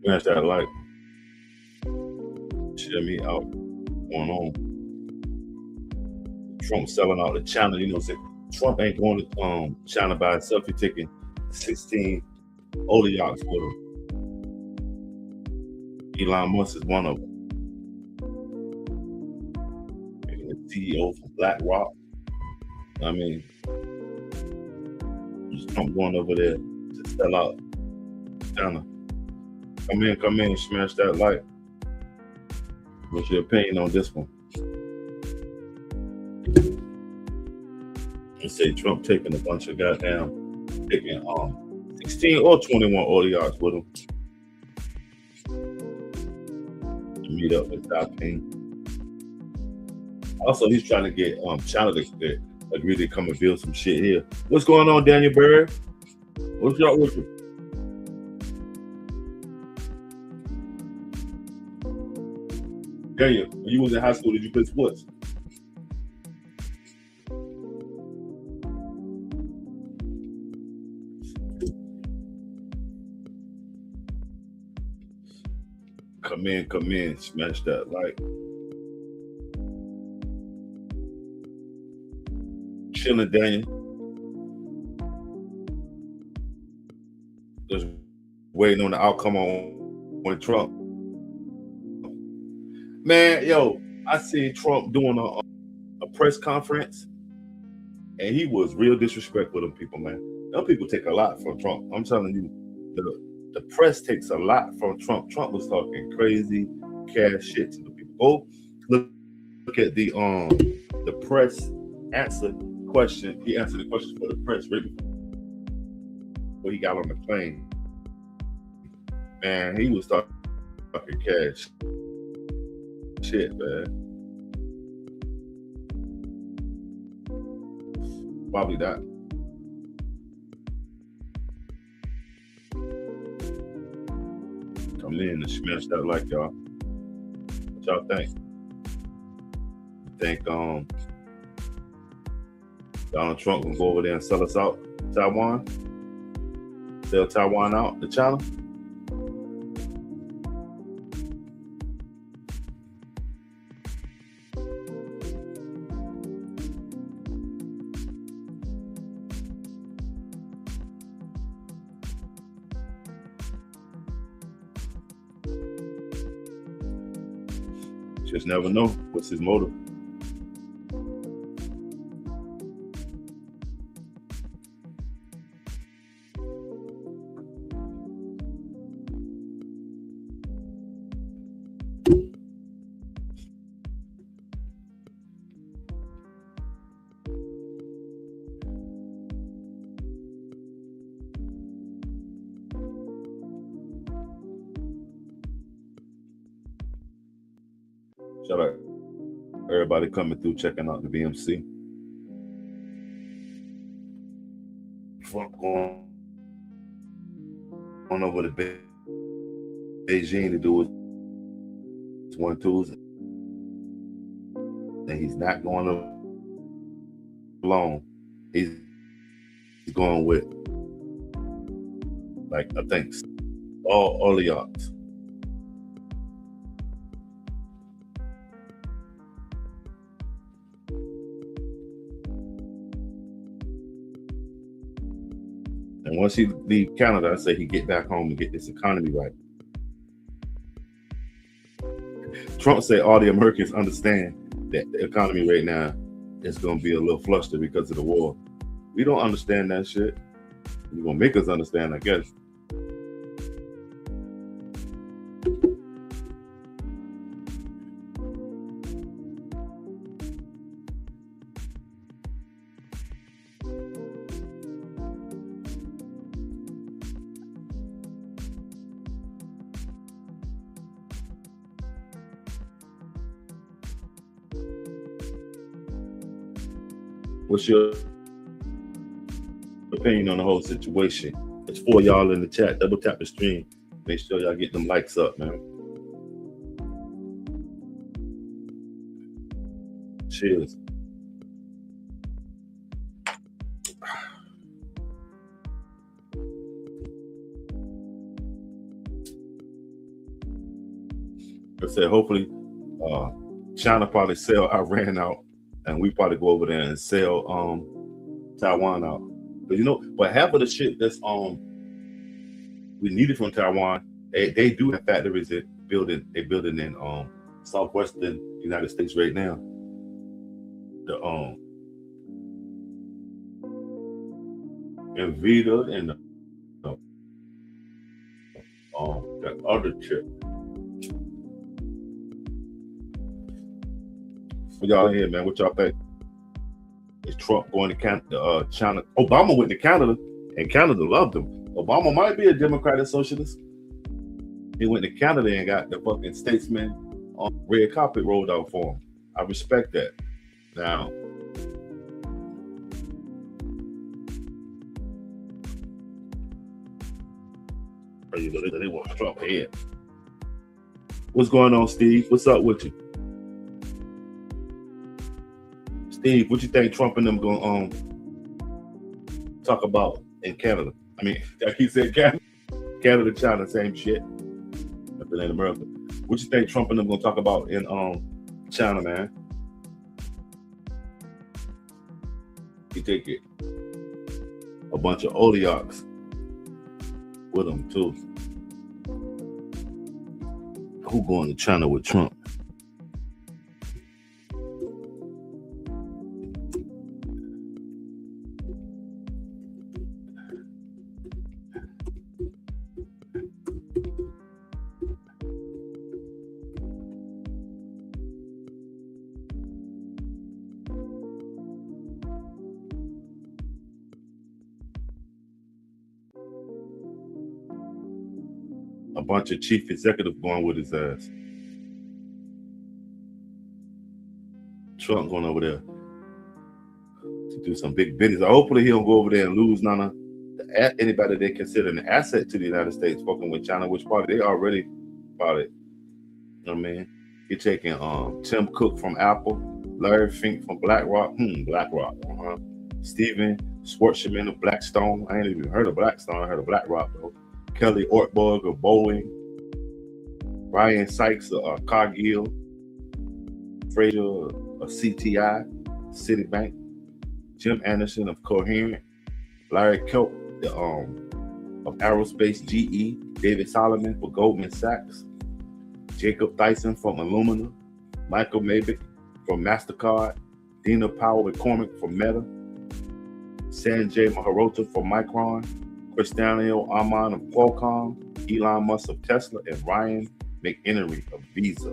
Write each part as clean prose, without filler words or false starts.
Smash that like. Share me out. Going on. Trump selling out the China. You know, Trump ain't going to China by himself. He's taking 16 oligarchs with him. Elon Musk is one of them. The CEO from BlackRock. I mean, is Trump going over there to sell out China? Come in, smash that like. What's your opinion on this one? And say Trump taking a bunch of taking 16 or 21 oligarchs with him to meet up with Taiping. Also, he's trying to get China to agree to come and build some shit here. What's going on, Daniel Berry? What's up with you? Daniel, when you was in high school, did you play sports? Come in, smash that like. Chilling, Daniel. Just waiting on the outcome on Trump. Man, yo, I see Trump doing a press conference, and he was real disrespectful to people, man. Them people take a lot from Trump. I'm telling you, the press takes a lot from Trump. Trump was talking crazy cash shit to the people. Go look at the press answer question. He answered the question for the press right before he got on the plane. Man, he was talking cash shit, man. Probably that. Come in and smash that like, y'all. What y'all think? You think Donald Trump gonna go over there and sell us out Taiwan? Sell Taiwan out to China? Just never know what's his motive. Shout out everybody coming through, checking out the BMC. Trump going over to Beijing to do his 1-2s, and he's not going alone. He's going with, like, I think all the odds. And once he leave Canada, I say he get back home and get this economy right. Trump said all the Americans understand that the economy right now is going to be a little flustered because of the war. We don't understand that shit. You're going to make us understand, I guess. What's your opinion on the whole situation? It's for y'all in the chat. Double tap the stream. Make sure y'all get them likes up, man. Cheers. I said hopefully uh, China probably sell Iran out, and we probably go over there and sell Taiwan out. But but half of the shit that's we needed from Taiwan, they do have factories that building in southwestern United States right now. The Nvidia and that other chip. For y'all here, man, what y'all think? Is Trump going to Canada, China? Obama went to Canada, and Canada loved him. Obama might be a Democratic socialist. He went to Canada and got the fucking statesman on red carpet rolled out for him. I respect that. Now, they want Trump head. What's going on, Steve? What's up with you? Steve, what you think Trump and them going to talk about in Canada? I mean, like he said, Canada, China, same shit. Nothing in America. What you think Trump and them going to talk about in China, man? You take it. A bunch of oligarchs with them too. Who going to China with Trump? A bunch of chief executives going with his ass. Trump going over there to do some big business. Hopefully he don't go over there and lose none of anybody they consider an asset to the United States fucking with China, which probably they already probably. You know what I mean? You're taking Tim Cook from Apple, Larry Fink from BlackRock, Steven Schwarzman of Blackstone. I ain't even heard of Blackstone. I heard of BlackRock though. Kelly Ortberg of Boeing, Ryan Sykes of Cargill, Fraser of CTI, Citibank, Jim Anderson of Coherent, Larry Kelp of Aerospace GE, David Solomon for Goldman Sachs, Jacob Dyson from Illumina, Michael Mavick from MasterCard, Dina Powell McCormick from Meta, Sanjay Mehrotra from Micron, Cristiano Arman of Qualcomm, Elon Musk of Tesla, and Ryan McEnery of Visa.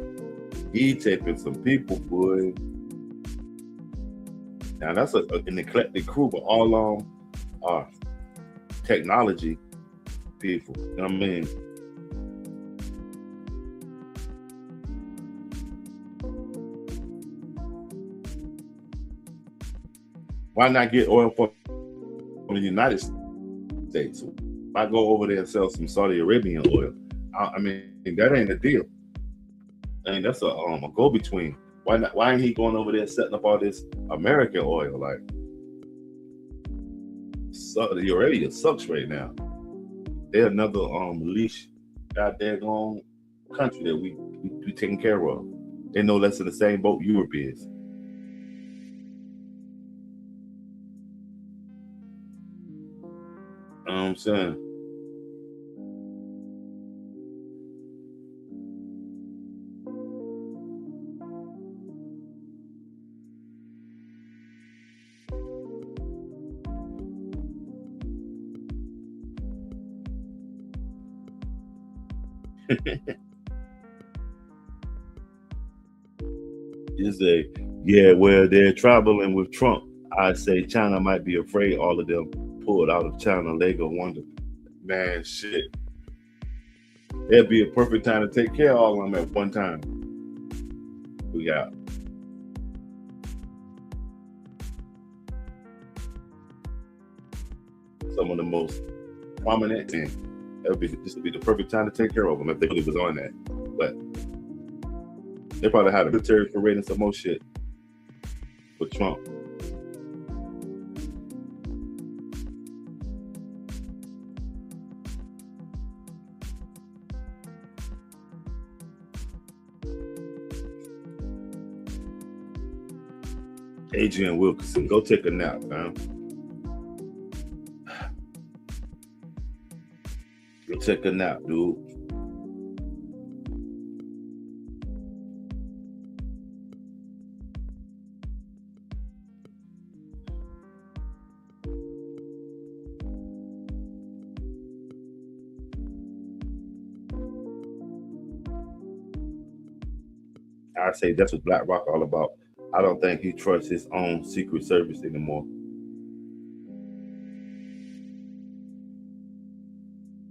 He taking some people, boy. Now that's an eclectic crew, but all on technology people. You know what I mean? Why not get oil from the United States? Why go over there and sell some Saudi Arabian oil? I mean, that ain't a deal. I mean, that's a go-between. Why not? Why ain't he going over there setting up all this American oil? Like, Saudi Arabia sucks right now. They're another leash goddamn country that we taking care of. They're no less in the same boat Europe is. You know what I'm saying? You say, yeah, well, they're traveling with Trump. I say China might be afraid all of them pulled out of China. They go wonder, man, shit. It'd be a perfect time to take care of all of them at one time. We got some of the most prominent, and this would be the perfect time to take care of them if they really was on that. But they probably had a military parade and some more shit for Trump. Adrian Wilkinson, go take a nap, man. Go take a nap, dude. I say that's what Black Rock all about. I don't think he trusts his own Secret Service anymore.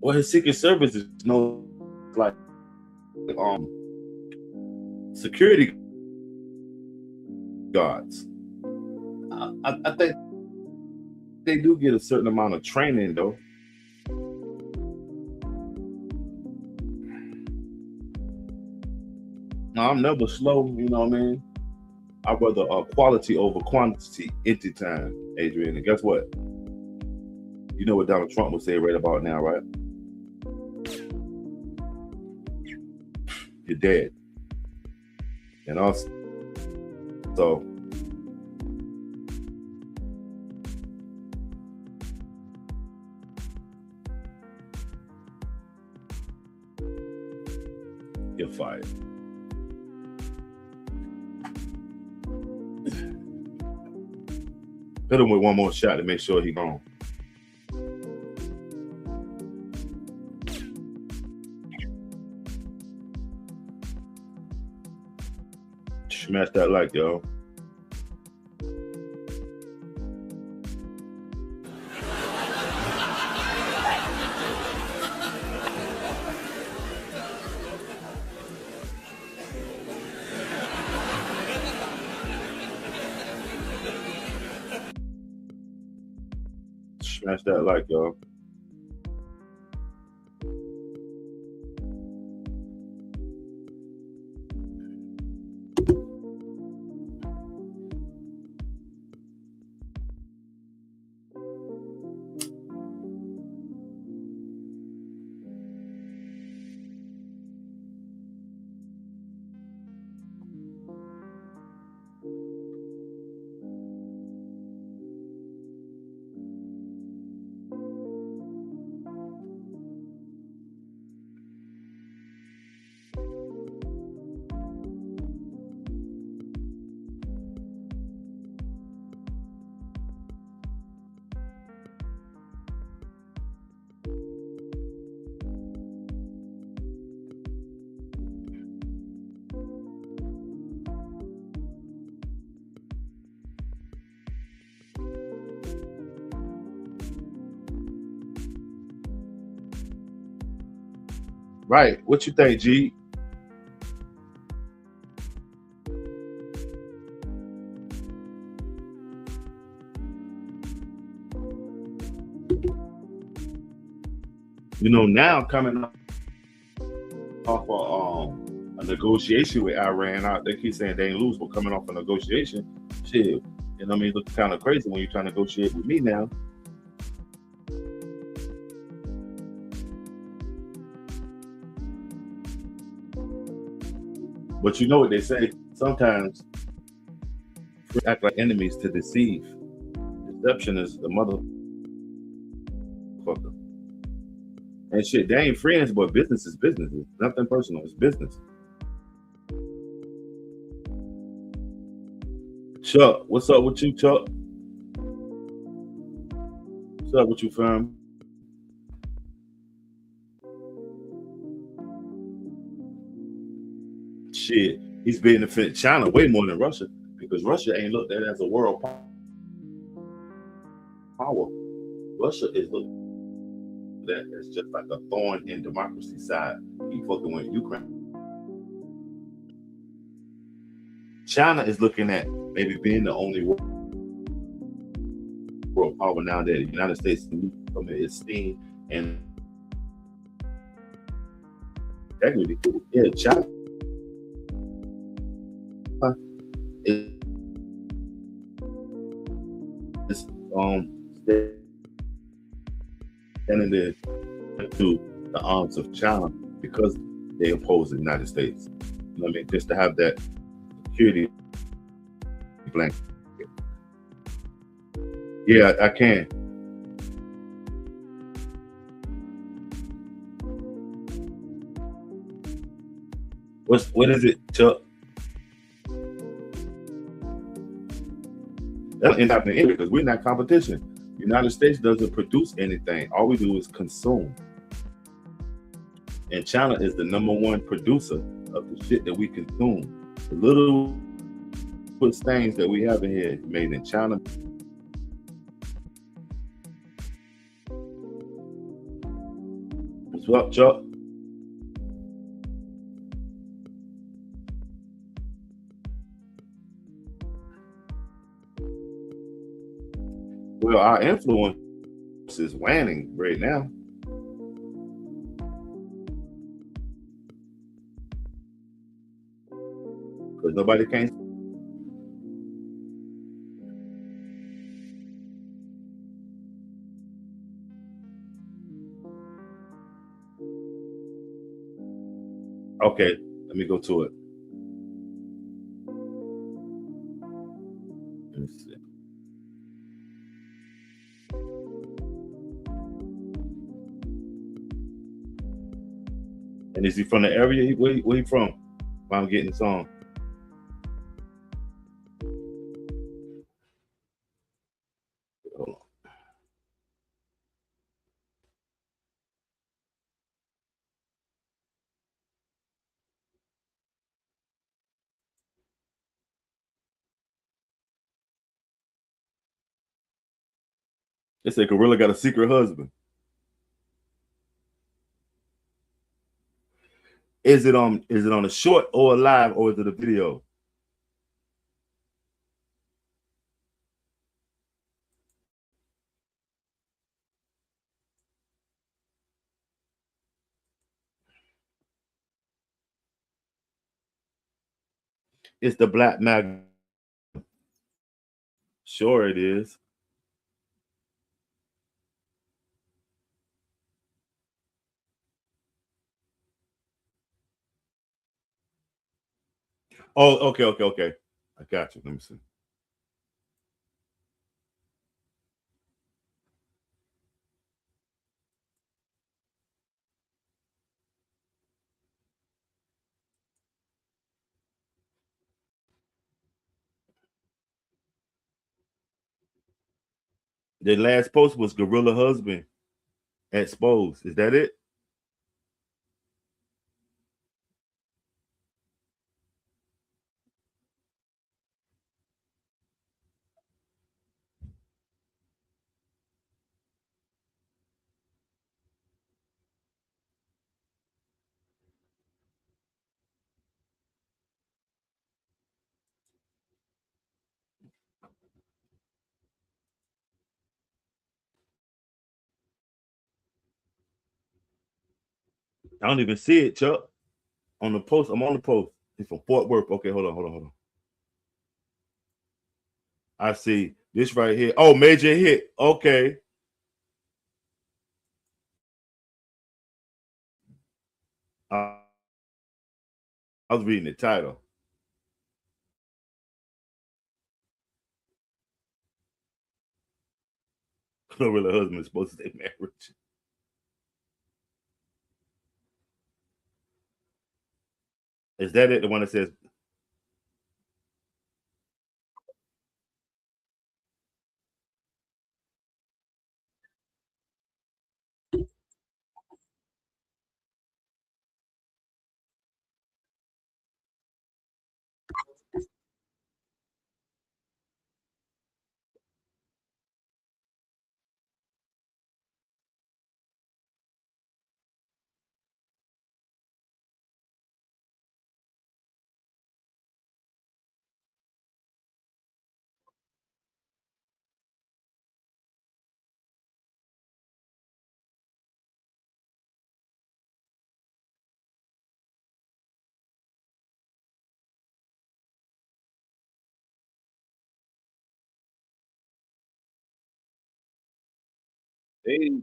Well, his Secret Service is no like security guards. I think they do get a certain amount of training though. Now, I'm never slow, you know what I mean? I'd rather quality over quantity anytime, Adrian. And guess what? You know what Donald Trump would say right about now, right? You're dead. And also, so you're fired. Hit him with one more shot to make sure he's gone. Smash that like, y'all. Smash that like, y'all. Right. What you think, G? You know, now coming off a negotiation with Iran, they keep saying they ain't lose, but coming off a negotiation, shit, you know what I mean? Looks kind of crazy when you're trying to negotiate with me now. But you know what they say? Sometimes we act like enemies to deceive. Deception is the motherfucker. And shit, they ain't friends, but business is business. It's nothing personal. It's business. Chuck, what's up with you, Chuck? What's up with you, fam? Shit, he's benefiting China way more than Russia because Russia ain't looked at as a world power. Russia is looked at as just like a thorn in democracy side. He fucking with Ukraine. China is looking at maybe being the only world power now that the United States from its esteem and integrity. Yeah, China is standing there to the arms of China because they oppose the United States. You know what I mean? Just to have that security blanket. Yeah, I can. What is it, Chuck? That's end up in the because we're not competition. The United States doesn't produce anything. All we do is consume. And China is the number one producer of the shit that we consume. The little things that we have in here made in China. What's up, Chuck? Well, our influence is waning right now because nobody can. Okay, let me go to it. Let me see. And is he from the area? Where he from? While I'm getting the song. Hold on. They say Gorilla got a secret husband. Is it on a short or a live or is it a video? It's the Black Mag. Sure it is. Oh, okay. I got you. Let me see. The last post was Gorilla Husband exposed. Is that it? I don't even see it, Chuck. On the post, I'm on the post. It's from Fort Worth. Okay, hold on. I see this right here. Oh, major hit. Okay. I was reading the title. Gorilla Husband is supposed to stay marriage. Is that it? The one that says hey,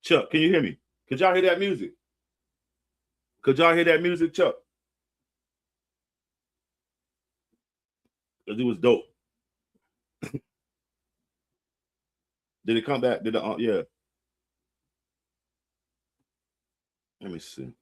Chuck, can you hear me? Could y'all hear that music? Could y'all hear that music, Chuck? Because it was dope. Did it come back? Did it? Yeah. Let me see.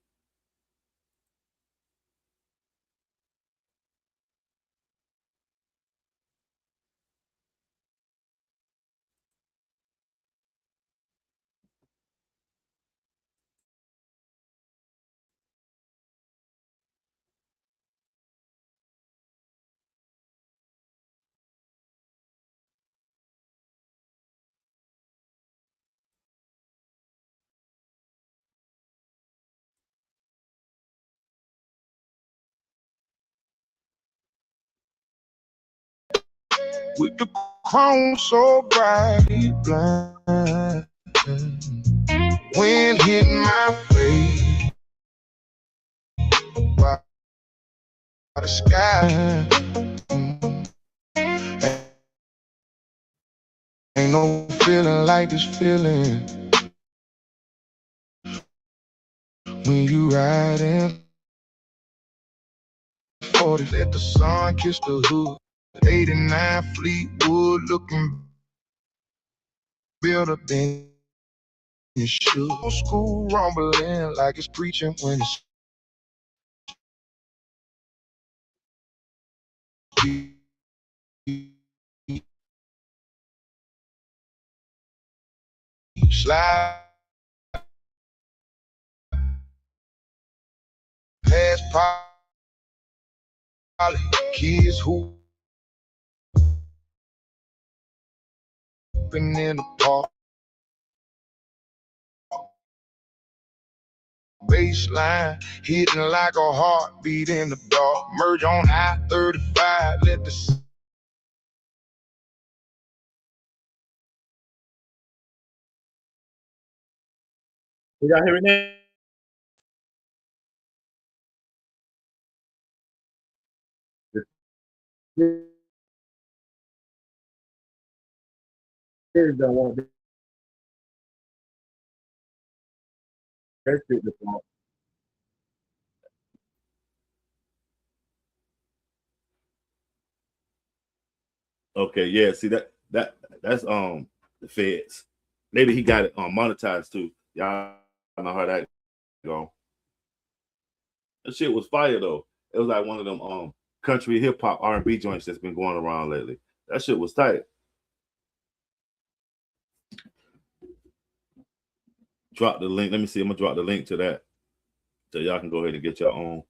With the crown so bright, blind. Wind hit my face, while the sky. Ain't no feeling like this feeling when you riding 40. Let the sun kiss the hood. 89 Fleetwood looking better than you should. School rumbling like it's preaching when it's slide past probably kids who been in the park. Baseline hitting like a heartbeat in the dark. Merge on I-35. Let the Did y'all hear it now? The kids don't want that shit to fall. Okay, yeah. See that's the feds. Maybe he got it monetized too. Y'all know how that go. That shit was fire though. It was like one of them country hip hop R&B joints that's been going around lately. That shit was tight. Drop the link. Let me see. I'm gonna drop the link to that so y'all can go ahead and get your own.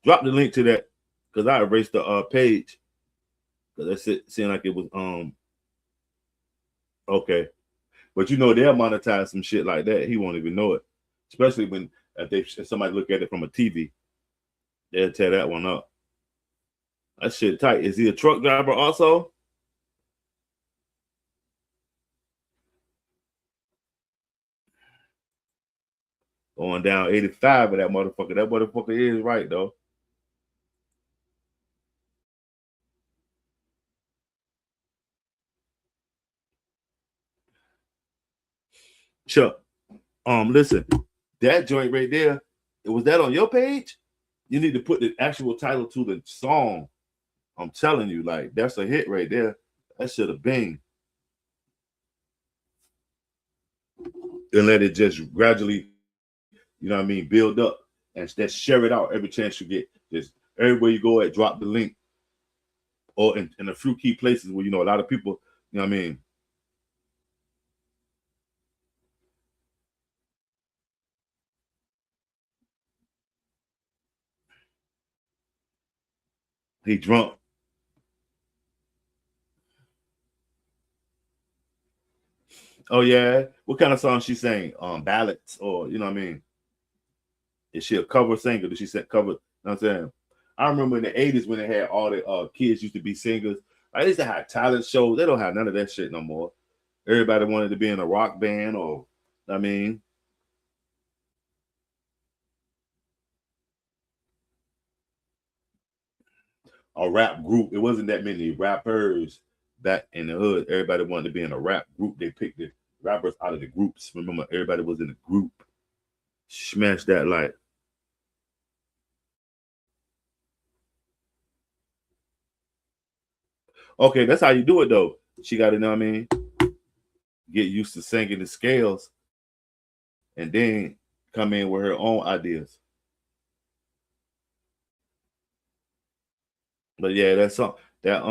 Drop the link to that because I erased the page because that's it. Seemed like it was okay, but you know they'll monetize some shit like that. He won't even know it, especially when if somebody look at it from a TV, they'll tear that one up. That shit tight. Is he a truck driver also? Going down 85 of that motherfucker. That motherfucker is right though. Chuck, listen, that joint right there, was that on your page? You need to put the actual title to the song. I'm telling you, like that's a hit right there. That should have been. And let it just gradually, you know what I mean, build up and just share it out every chance you get. Just everywhere you go at, drop the link, or in a few key places where you know a lot of people, you know what I mean. He drunk. Oh yeah, what kind of song she sang? Ballads or you know what I mean? Is she a cover singer? Did she say cover? You know what I'm saying? I remember in the 80s when they had all the kids used to be singers. I used to have talent shows. They don't have none of that shit no more. Everybody wanted to be in a rock band or I mean, a rap group. It wasn't that many rappers back in the hood. Everybody wanted to be in a rap group. They picked the rappers out of the groups. Remember, everybody was in a group. Smash that light. Okay, that's how you do it though. She got to, you know what I mean, get used to singing the scales and then come in with her own ideas. But yeah, that's something that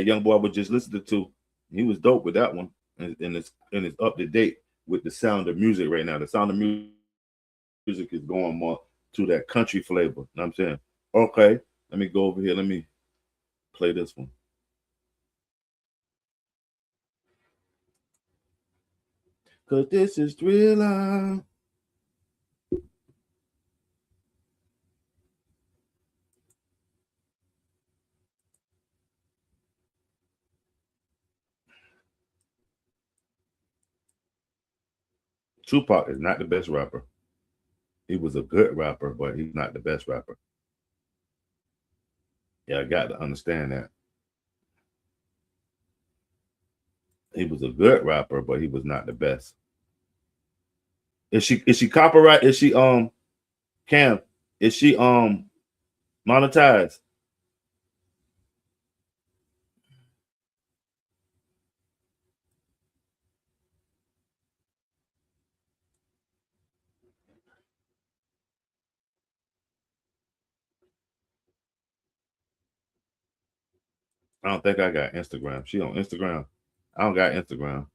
young boy I was just listening to. He was dope with that one, and it's up to date with the sound of music right now. The sound of music is going more to that country flavor. You know what I'm saying? Okay, let me go over here. Let me play this one. Cause this is Thriller. Tupac is not the best rapper. He was a good rapper, but he's not the best rapper. Yeah, I got to understand that. He was a good rapper, but he was not the best. Is she copyright? Is she Cam? Is she monetized? I don't think I got Instagram. She on Instagram. I don't got Instagram.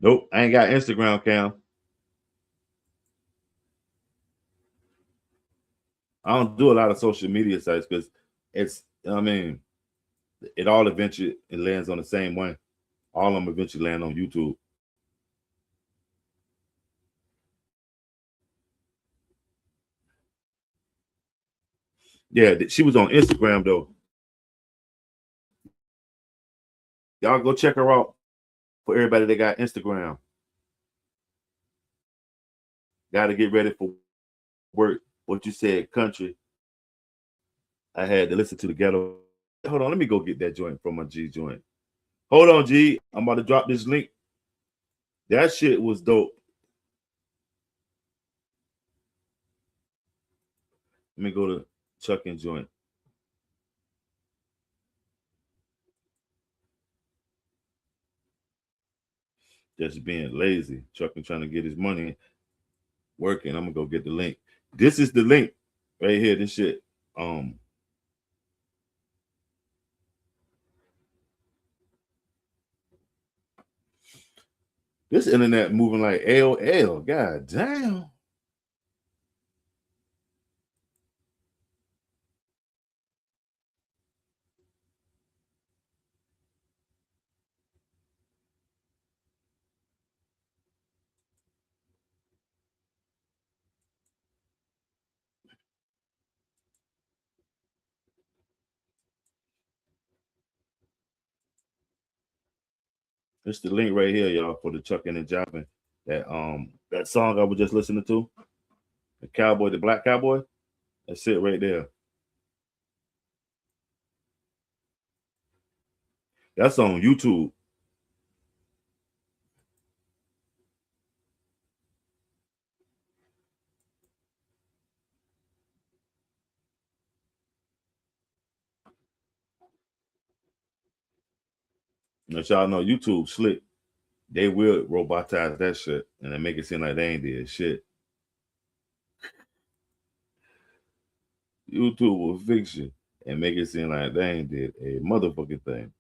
Nope, I ain't got Instagram, Cam. I don't do a lot of social media sites because it's, I mean, it all eventually it lands on the same one. All of them eventually land on YouTube. Yeah, she was on Instagram though. Y'all go check her out for everybody that got Instagram. Got to get ready for work. What you said, country. I had to listen to the ghetto. Hold on, let me go get that joint from my G joint. Hold on, G. I'm about to drop this link. That shit was dope. Let me go to Chuck and joint. Just being lazy. Chuck and trying to get his money working. I'm gonna go get the link. This is the link right here. This shit. This internet moving like AOL. God damn. It's the link right here, y'all, for the Chucking and Jopping. That song I was just listening to, the cowboy, the black cowboy. That's it right there. That's on YouTube. Let y'all know YouTube slick. They will robotize that shit and then make it seem like they ain't did shit. YouTube will fix you and make it seem like they ain't did a motherfucking thing.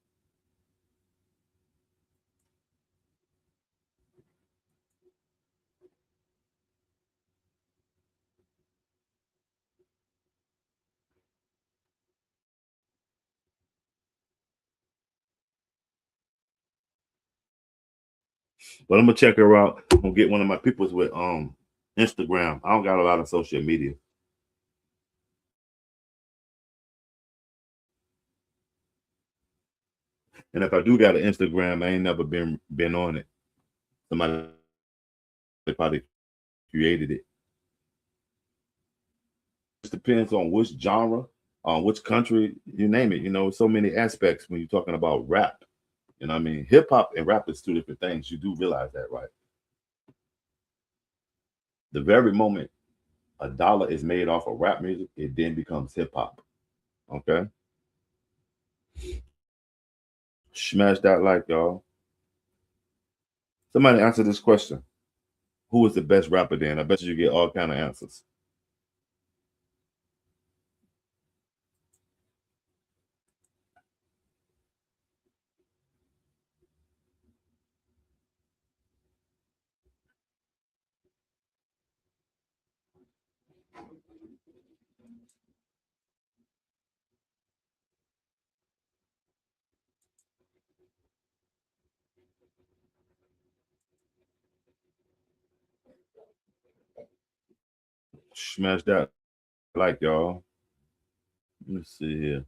But I'm gonna check her out. I'm gonna get one of my peoples with Instagram. I don't got a lot of social media. And if I do got an Instagram, I ain't never been on it. Somebody probably created it. It depends on which genre, on which country, you name it. You know, so many aspects when you're talking about rap. You know what I mean? Hip hop and rap is two different things. You do realize that, right? The very moment a dollar is made off of rap music, it then becomes hip hop. Okay? Smash that like, y'all. Somebody answer this question. Who is the best rapper then? I bet you get all kind of answers. Smash that like, y'all. Let me see here.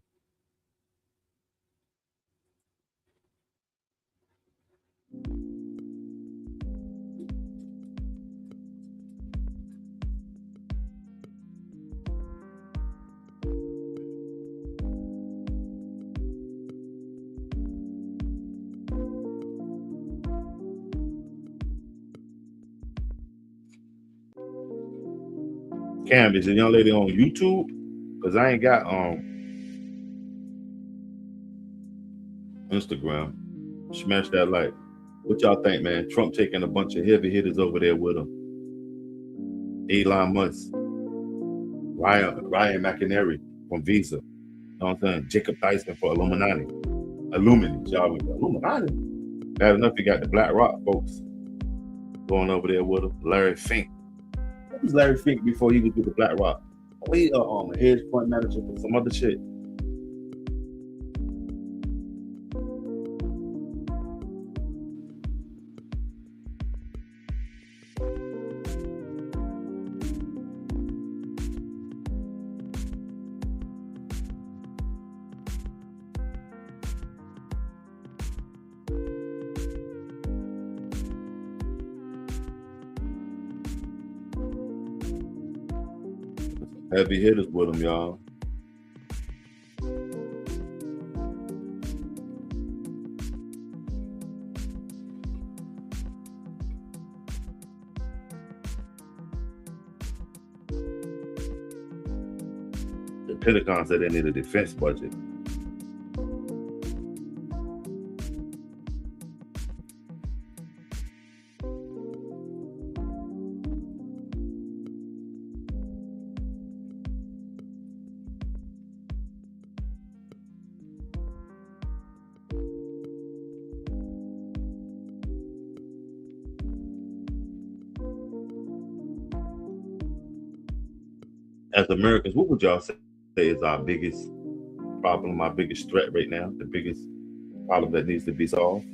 Cam, is the young lady on YouTube? Because I ain't got Instagram. Smash that like. What y'all think, man? Trump taking a bunch of heavy hitters over there with him. Elon Musk, Ryan McInerney from Visa. You know what I'm saying? Jacob Dyson for Illuminati. Y'all with the Illuminati. Bad enough you got the Black Rock folks going over there with him. Larry Fink. What was Larry Fink before he was with the Black Rock? Oh, he a hedge fund manager for some other shit. Heavy hitters with him, y'all. The Pentagon said they need a defense budget. As Americans, what would y'all say is our biggest problem, our biggest threat right now, the biggest problem that needs to be solved?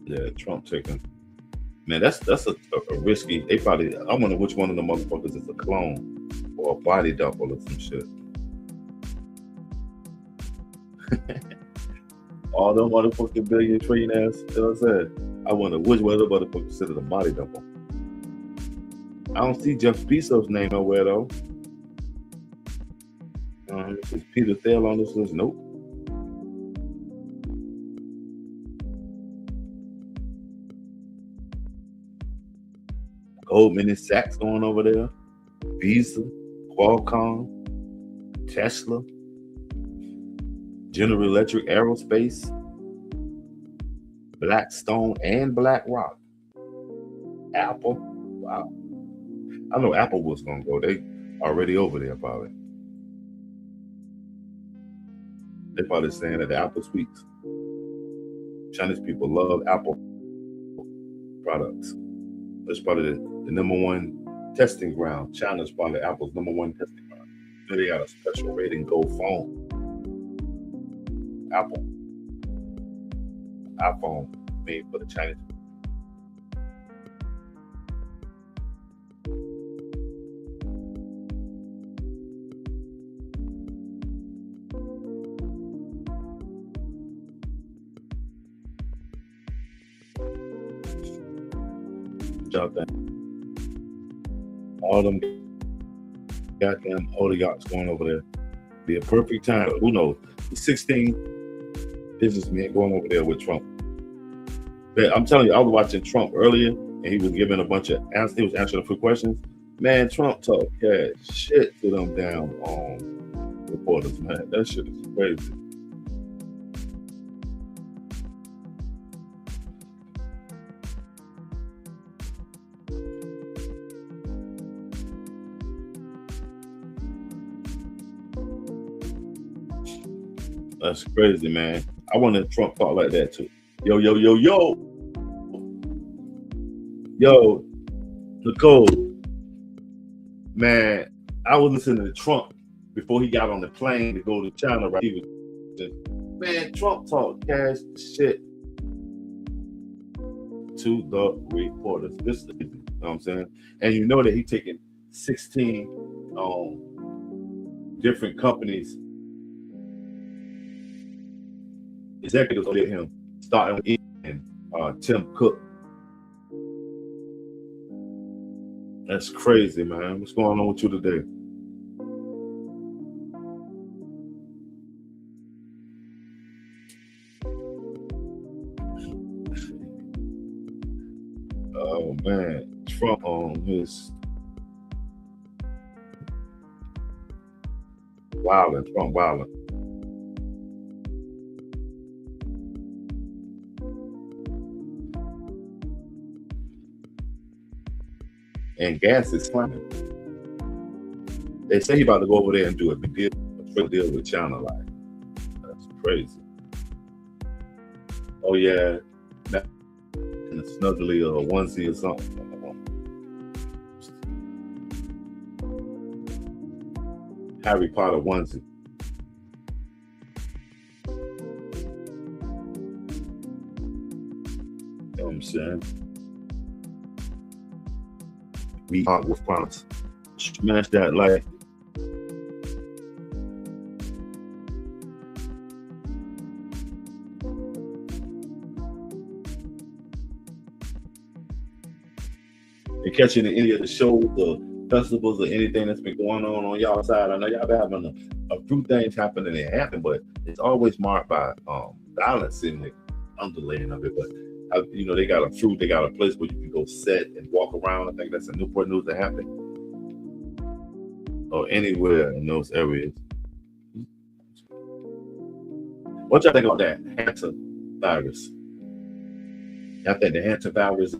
Yeah, Trump taking. Man, that's a risky. They probably. I wonder which one of the motherfuckers is a clone or a body double or some shit. All them motherfucking billion trillionaires. You know what I'm saying? I wonder which one of the motherfuckers considered a body double. I don't see Jeff Bezos' name nowhere though. Is Peter Thiel on this list? Nope. Goldman and Sachs going over there, Visa, Qualcomm, Tesla, General Electric Aerospace, Blackstone and BlackRock, Apple. Wow. I know Apple was going to go. They already over there probably. They're probably saying that the Apple suites. Chinese people love Apple products. That's probably the number one testing ground. China's probably Apple's number one testing ground. So they got a special rating gold phone. Apple. iPhone made for the Chinese. All them goddamn oligarchs going over there. Be a perfect time. Who knows? The 16 businessmen going over there with Trump. Man, I'm telling you, I was watching Trump earlier, and he was giving a bunch of answers. He was answering a few questions. Man, Trump talk shit to them damn reporters. Man, that shit is crazy. That's crazy, man. I wanted Trump talk like that too. Yo, Nicole. Man, I was listening to Trump before he got on the plane to go to China. Right? He was just, man, Trump talk cash shit to the reporters. This is, you know what I'm saying? And you know that he's taking 16 different companies. Executives under him, starting with Tim Cook. That's crazy, man. What's going on with you today? Oh man, Trump on his Trump wilding. And gas is climbing. They say he about to go over there and do a big deal with China. Like, that's crazy. Oh yeah, in a snuggly or a onesie or something. Harry Potter onesie. You know what I'm saying? We out with promise. Smash that like. And catching any of the shows, the festivals, or anything that's been going on y'all side. I know y'all been having a few things happening and happen, but it's always marked by violence in the underlaying of it. But you know, they got a place where you can go sit and walk around. I think that's in Newport News that happened. Or anywhere in those areas. What y'all think about that hantavirus? I think the hantavirus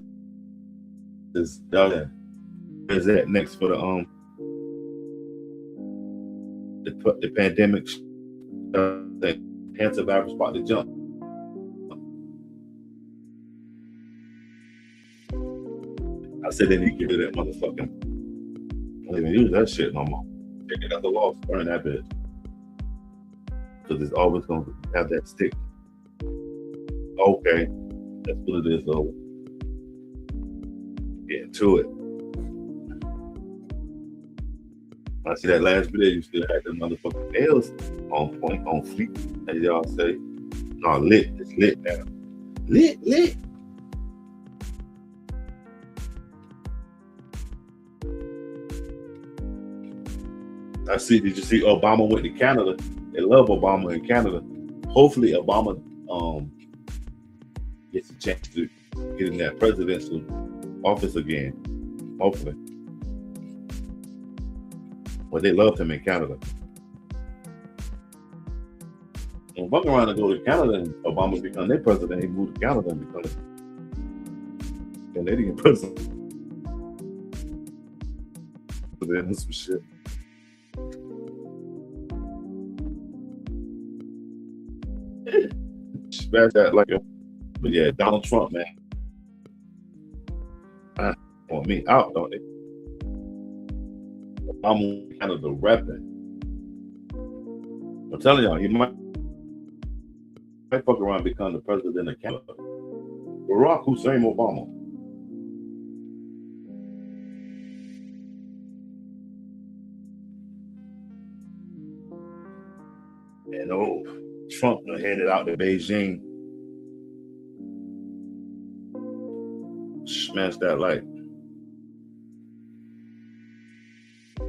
is that next for the pandemic. The hantavirus about to jump. I said they need to get rid of that motherfucking. Don't even use that shit no more. Take it out the law, burn that bitch. Because it's always going to have that stick. Okay, that's what it is, though. Get to it. I see that last video, you still had them motherfucking nails on point, on fleek, as y'all say. No, lit. It's lit now. Lit. I see. Did you see Obama went to Canada? They love Obama in Canada. Hopefully, Obama gets a chance to get in that presidential office again. hopefully. But they loved him in Canada. And fucking around to go to Canada and Obama become their president, he moved to Canada and become a Canadian president. Then some shit. Smash that like a, but yeah, Donald Trump, man. Want me out, don't they? I'm kind of the repping. I'm telling y'all, he might fuck around and become the president of Canada. Barack Hussein Obama. And old Trump headed out to Beijing. Smash that light.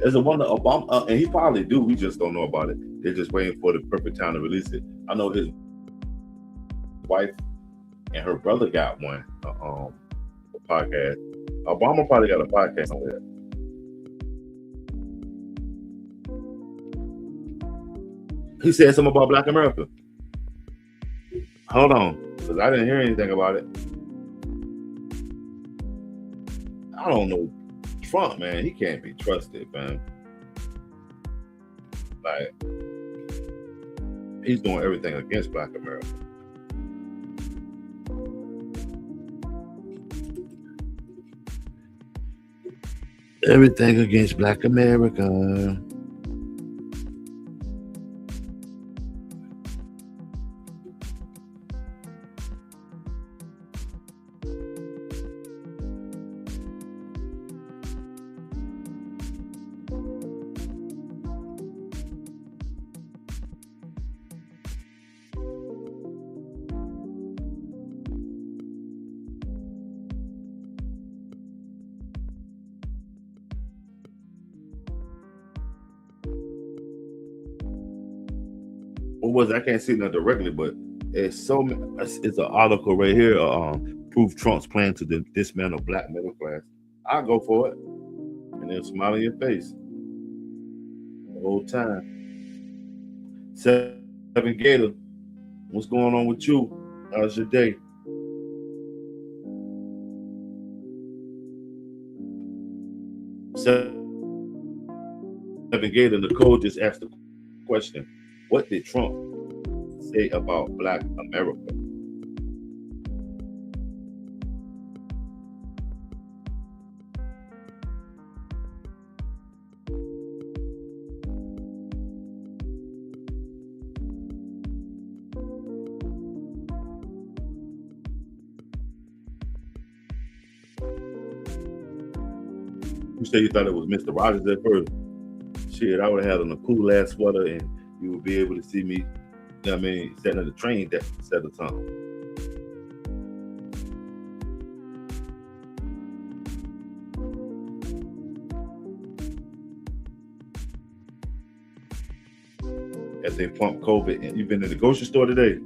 There's a wonder Obama, and he probably do. We just don't know about it. They're just waiting for the perfect time to release it. I know his wife and her brother got one, a podcast. Obama probably got a podcast somewhere. He said something about Black America. Hold on, because I didn't hear anything about it. I don't know. Trump, man, he can't be trusted, man. Like, he's doing everything against Black America. Everything against Black America. What was it? I can't see nothing directly, but it's an article right here. Prove Trump's plan to dismantle Black middle class. I'll go for it, and then smile on your face the whole time. Seven Gator, what's going on with you? How's your day? Seven Gator, Nicole just asked the question. What did Trump say about Black America? You say you thought it was Mr. Rogers at first? Shit, I would have had on a cool ass sweater and you would be able to see me, you know what I mean, sitting at the train that set of time. As they pump COVID, and you've been in the grocery store today.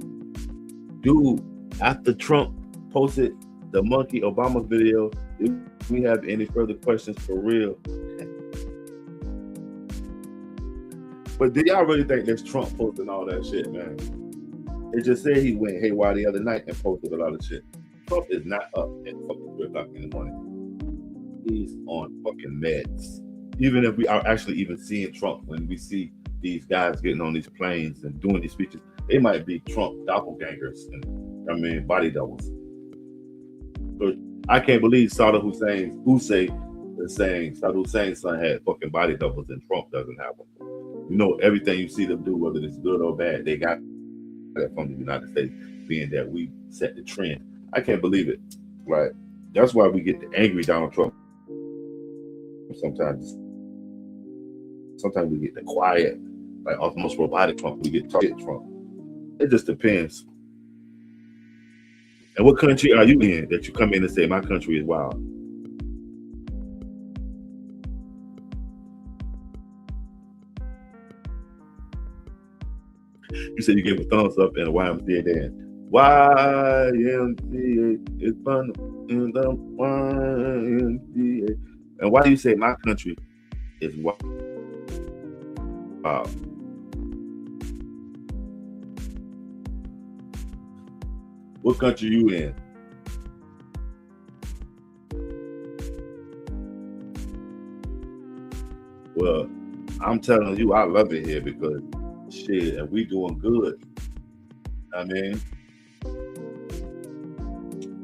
Dude, after Trump posted the monkey Obama video, do we have any further questions for real? But do y'all really think that's Trump posting all that shit, man? It just said he went haywire the other night and posted a lot of shit. Trump is not up at fucking 3 o'clock in the morning. He's on fucking meds. Even if we are actually even seeing Trump, when we see these guys getting on these planes and doing these speeches, they might be Trump doppelgangers and, I mean, body doubles. But I can't believe Saddam Hussein's Saddam Hussein's son had fucking body doubles and Trump doesn't have them. You know, everything you see them do, whether it's good or bad, they got that from the United States, being that we set the trend. I can't believe it. Right? That's why we get the angry Donald Trump. Sometimes we get the quiet, like almost robotic Trump. We get target Trump. It just depends. And what country are you in that you come in and say, my country is wild? You said you gave a thumbs up and a YMCA dance. YMCA is fun in the YMCA. And why do you say my country is wild? What country you in? Well, I'm telling you, I love it here because shit, and we doing good. I mean,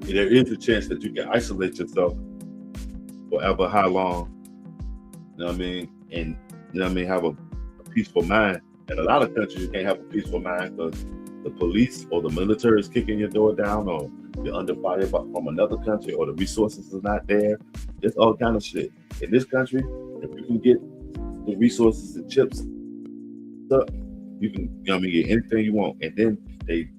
there is a chance that you can isolate yourself forever, how long, you know what I mean? And, you know what I mean, have a peaceful mind. And a lot of countries, you can't have a peaceful mind because the police or the military is kicking your door down, or you're under fire from another country, or the resources are not there. There's all kind of shit. In this country, if you can get the resources and chips up, you can, you know what I mean, get anything you want. And then they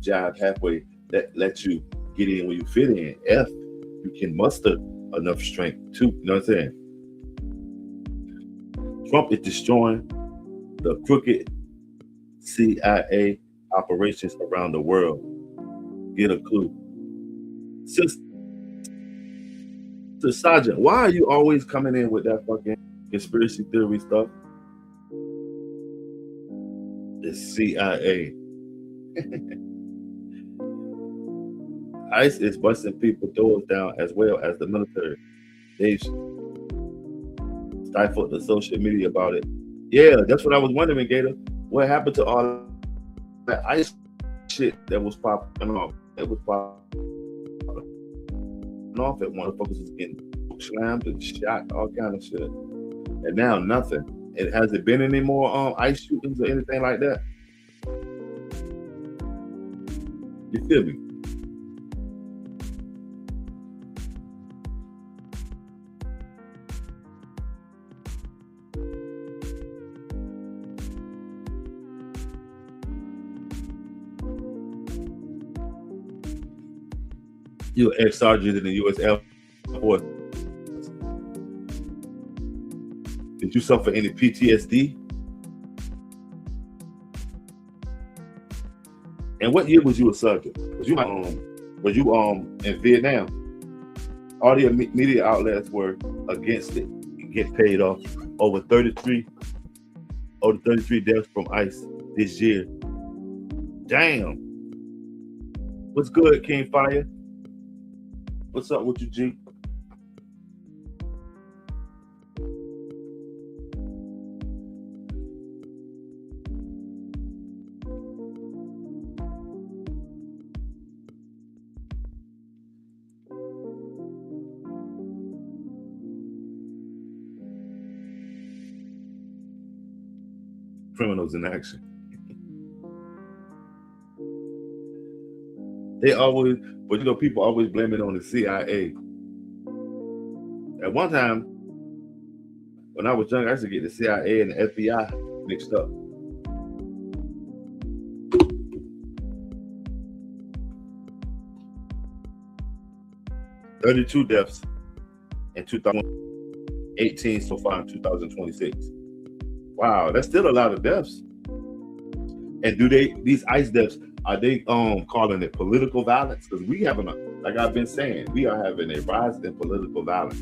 jive halfway that let you get in when you fit in. If you can muster enough strength too, you know what I'm saying? Trump is destroying the crooked CIA operations around the world. Get a clue. Sister Sergeant, why are you always coming in with that fucking conspiracy theory stuff? The CIA. ICE is busting people doors down as well as the military. They've stifled the social media about it. Yeah, that's what I was wondering, Gator. What happened to all that ICE shit that was popping off? It was popping off at one. Focus was getting slammed and shot, all kind of shit. And now nothing. And has it been any more ICE shootings or anything like that? You feel me? You're ex-sergeant in the U.S. Air Force. Did you suffer any PTSD? And what year was you a sergeant? Was you in Vietnam? All the media outlets were against it. You get paid off over 33 deaths from ICE this year. Damn. What's good, King Fire? What's up with you, G? Criminals in action. They always, but you know, people always blame it on the CIA. At one time, when I was young, I used to get the CIA and the FBI mixed up. 32 deaths in 2018 so far in 2026. Wow, that's still a lot of deaths. And do these ICE deaths, are they calling it political violence? Because we having like I've been saying, we are having a rise in political violence.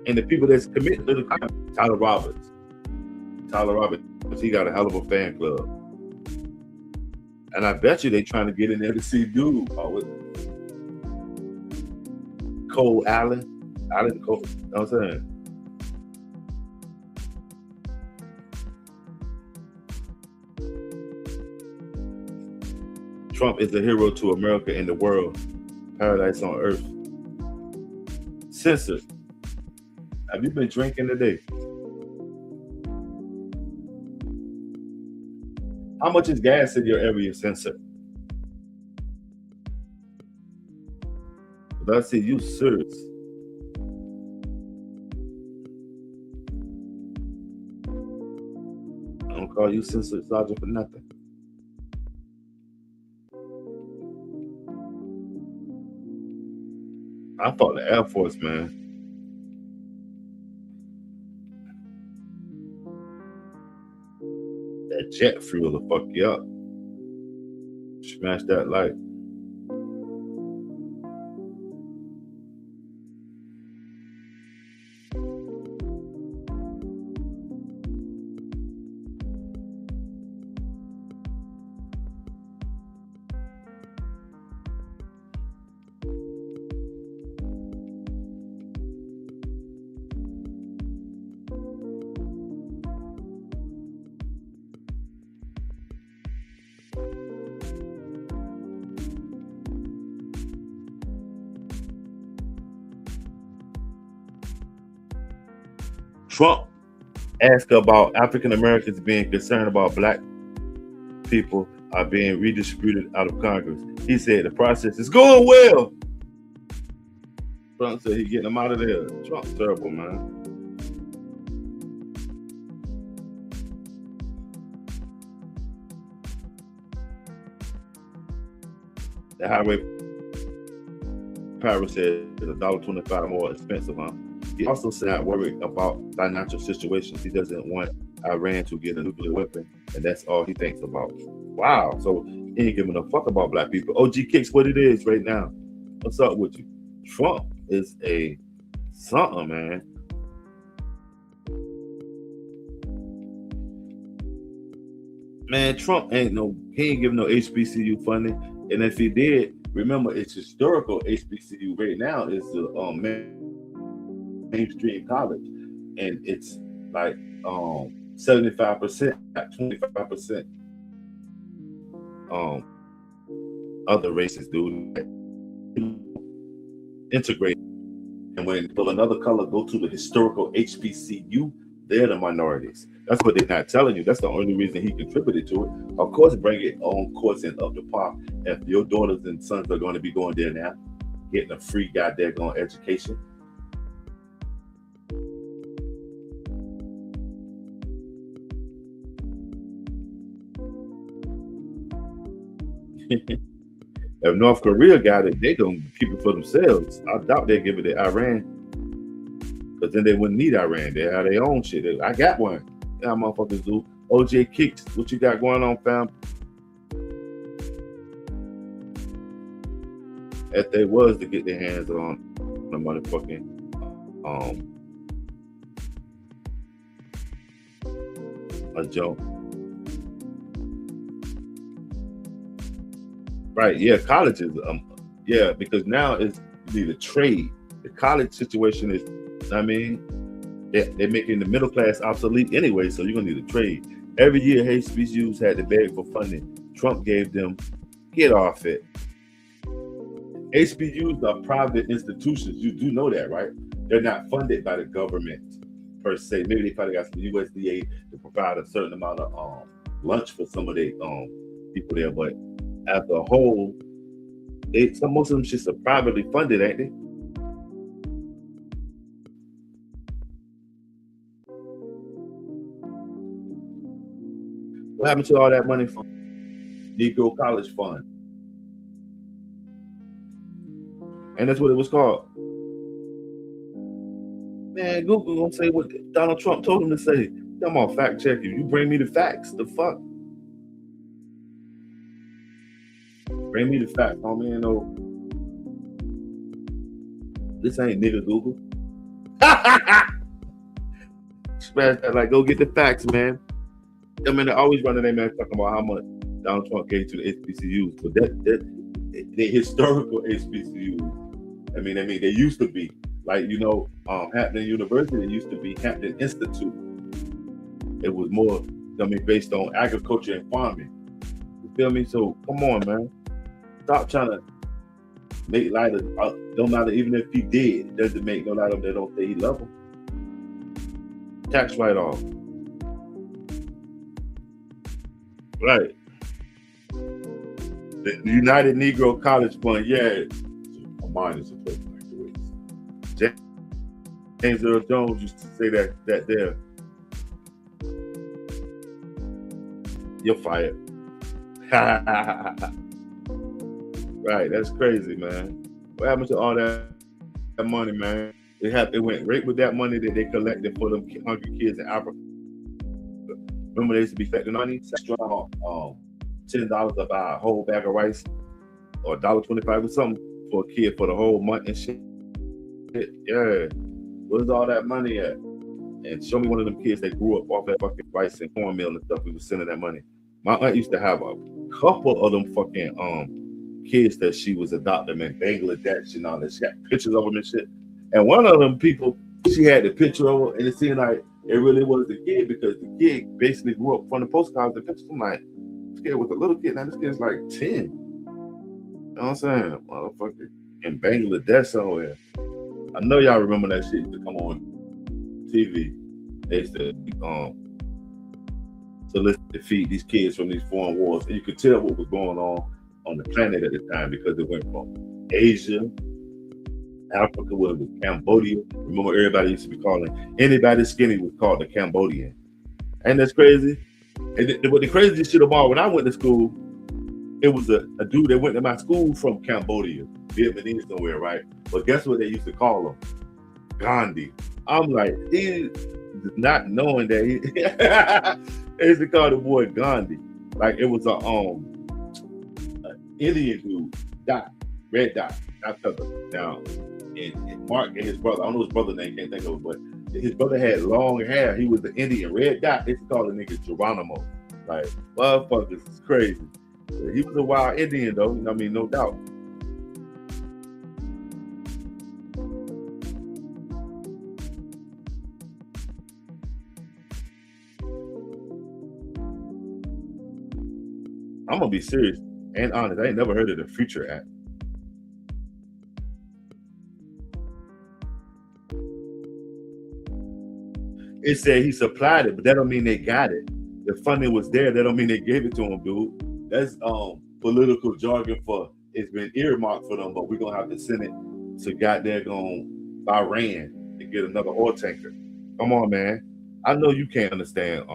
And the people that's committing to the crime, Tyler Roberts, he got a hell of a fan club. And I bet you they trying to get in there to see dude. Cole Allen Cole, you know what I'm saying? Trump is a hero to America and the world. Paradise on earth. Censored. Have you been drinking today? How much is gas in your area, Censored? But I see you serious. I don't call you Censored Sergeant for nothing. I fought the Air Force, man. That jet fuel will fuck you up. Smash that like. Trump asked about African Americans being concerned about black people are being redistributed out of Congress. He said the process is going well. Trump said he's getting them out of there. Trump's terrible, man. The highway pirate said it's $1.25 more expensive, huh? He also said not worried about financial situations. He doesn't want Iran to get a nuclear weapon, and that's all he thinks about. Wow, so he ain't giving a fuck about black people. OG Kicks, what it is right now. What's up with you? Trump is a something, man. Man, Trump he ain't giving no HBCU funding. And if he did, remember it's historical HBCU right now is the mainstream college. And it's like 75%, 25% other races do integrate. And when another color go to the historical HBCU, they're the minorities. That's what they're not telling you. That's the only reason he contributed to it. Of course, bring it on course and up to par. If your daughters and sons are going to be going there now, getting a free goddamn education. If North Korea got it, they're going to keep it for themselves. I doubt they give it to Iran. Because then they wouldn't need Iran. They have their own shit. I got one. Yeah, motherfuckers do. OJ Kicks, what you got going on, fam? If they was to get their hands on the motherfucking a joke. Right, yeah, colleges, yeah, because now it's need a trade. The college situation is, I mean, they're making the middle class obsolete anyway, so you're gonna need a trade. Every year, HBCUs had to beg for funding. Trump gave them, get off it. HBCUs are private institutions. You do know that, right? They're not funded by the government per se. Maybe they probably got some USDA to provide a certain amount of lunch for some of their people there, but as a whole, most of them just are privately funded, ain't they? What happened to all that money from Negro College Fund? And that's what it was called. Man, Google gonna say what Donald Trump told him to say. Come on, fact check you. You bring me the facts. The fuck? Bring me the facts, homie. No, this ain't nigga Google. Smash that, like, go get the facts, man. I mean, they're always running their man talking about how much Donald Trump gave to the HBCUs, but the historical HBCUs. I mean, they used to be like, Hampton University used to be Hampton Institute. It was more, based on agriculture and farming. You feel me? So come on, man. Stop trying to make light of. Don't matter, even if he did, it doesn't make no light of. They don't say he love him. Tax write off. Right. The United Negro College Fund, yeah. My mind is a place like the ways. James Earl Jones used to say that there. You're fired. Right, that's crazy, man. What happened to all that money, man? It went right with that money that they collected for them hungry kids in Africa. Remember, they used to be collecting money. $10 to buy a whole bag of rice or $1.25 or something for a kid for the whole month and shit. Yeah, where's all that money at? And show me one of them kids that grew up off that fucking rice and cornmeal and stuff. We was sending that money. My aunt used to have a couple of them fucking kids that she was adopting in Bangladesh and all that. She got pictures of them and shit. And one of them people, she had the picture of her, and it seemed like it really was the kid because the kid basically grew up from the postcards and pictures. I'm like, this kid was a little kid. Now this kid's like 10. You know what I'm saying? Motherfucker in Bangladesh somewhere. I know y'all remember that shit used to come on TV. They used to solicit to feed these kids from these foreign wars, and you could tell what was going on the planet at the time because it went from Asia, Africa, where it was Cambodia. Remember, everybody used to be calling anybody skinny was called the Cambodian. Ain't that crazy? And but the craziest shit of all, when I went to school, it was a dude that went to my school from Cambodia, Vietnamese somewhere, right? But guess what they used to call him? Gandhi. I'm like, he not knowing that he they used to call the boy Gandhi. Like it was a Indian dude, red dot, not color. Now, and Mark and his brother, I don't know his brother's name, can't think of it, but his brother had long hair. He was the Indian red dot. They used to call the nigga Geronimo. Like, motherfuckers, it's crazy. He was a wild Indian though, I mean, no doubt. I'm gonna be serious and honest. I ain't never heard of the Future Act. It said he supplied it, but that don't mean they got it. The funding was there. That don't mean they gave it to him, dude. That's political jargon for it's been earmarked for them, but we're gonna have to send it to goddamn Bahrain to get another oil tanker. Come on, man. I know you can't understand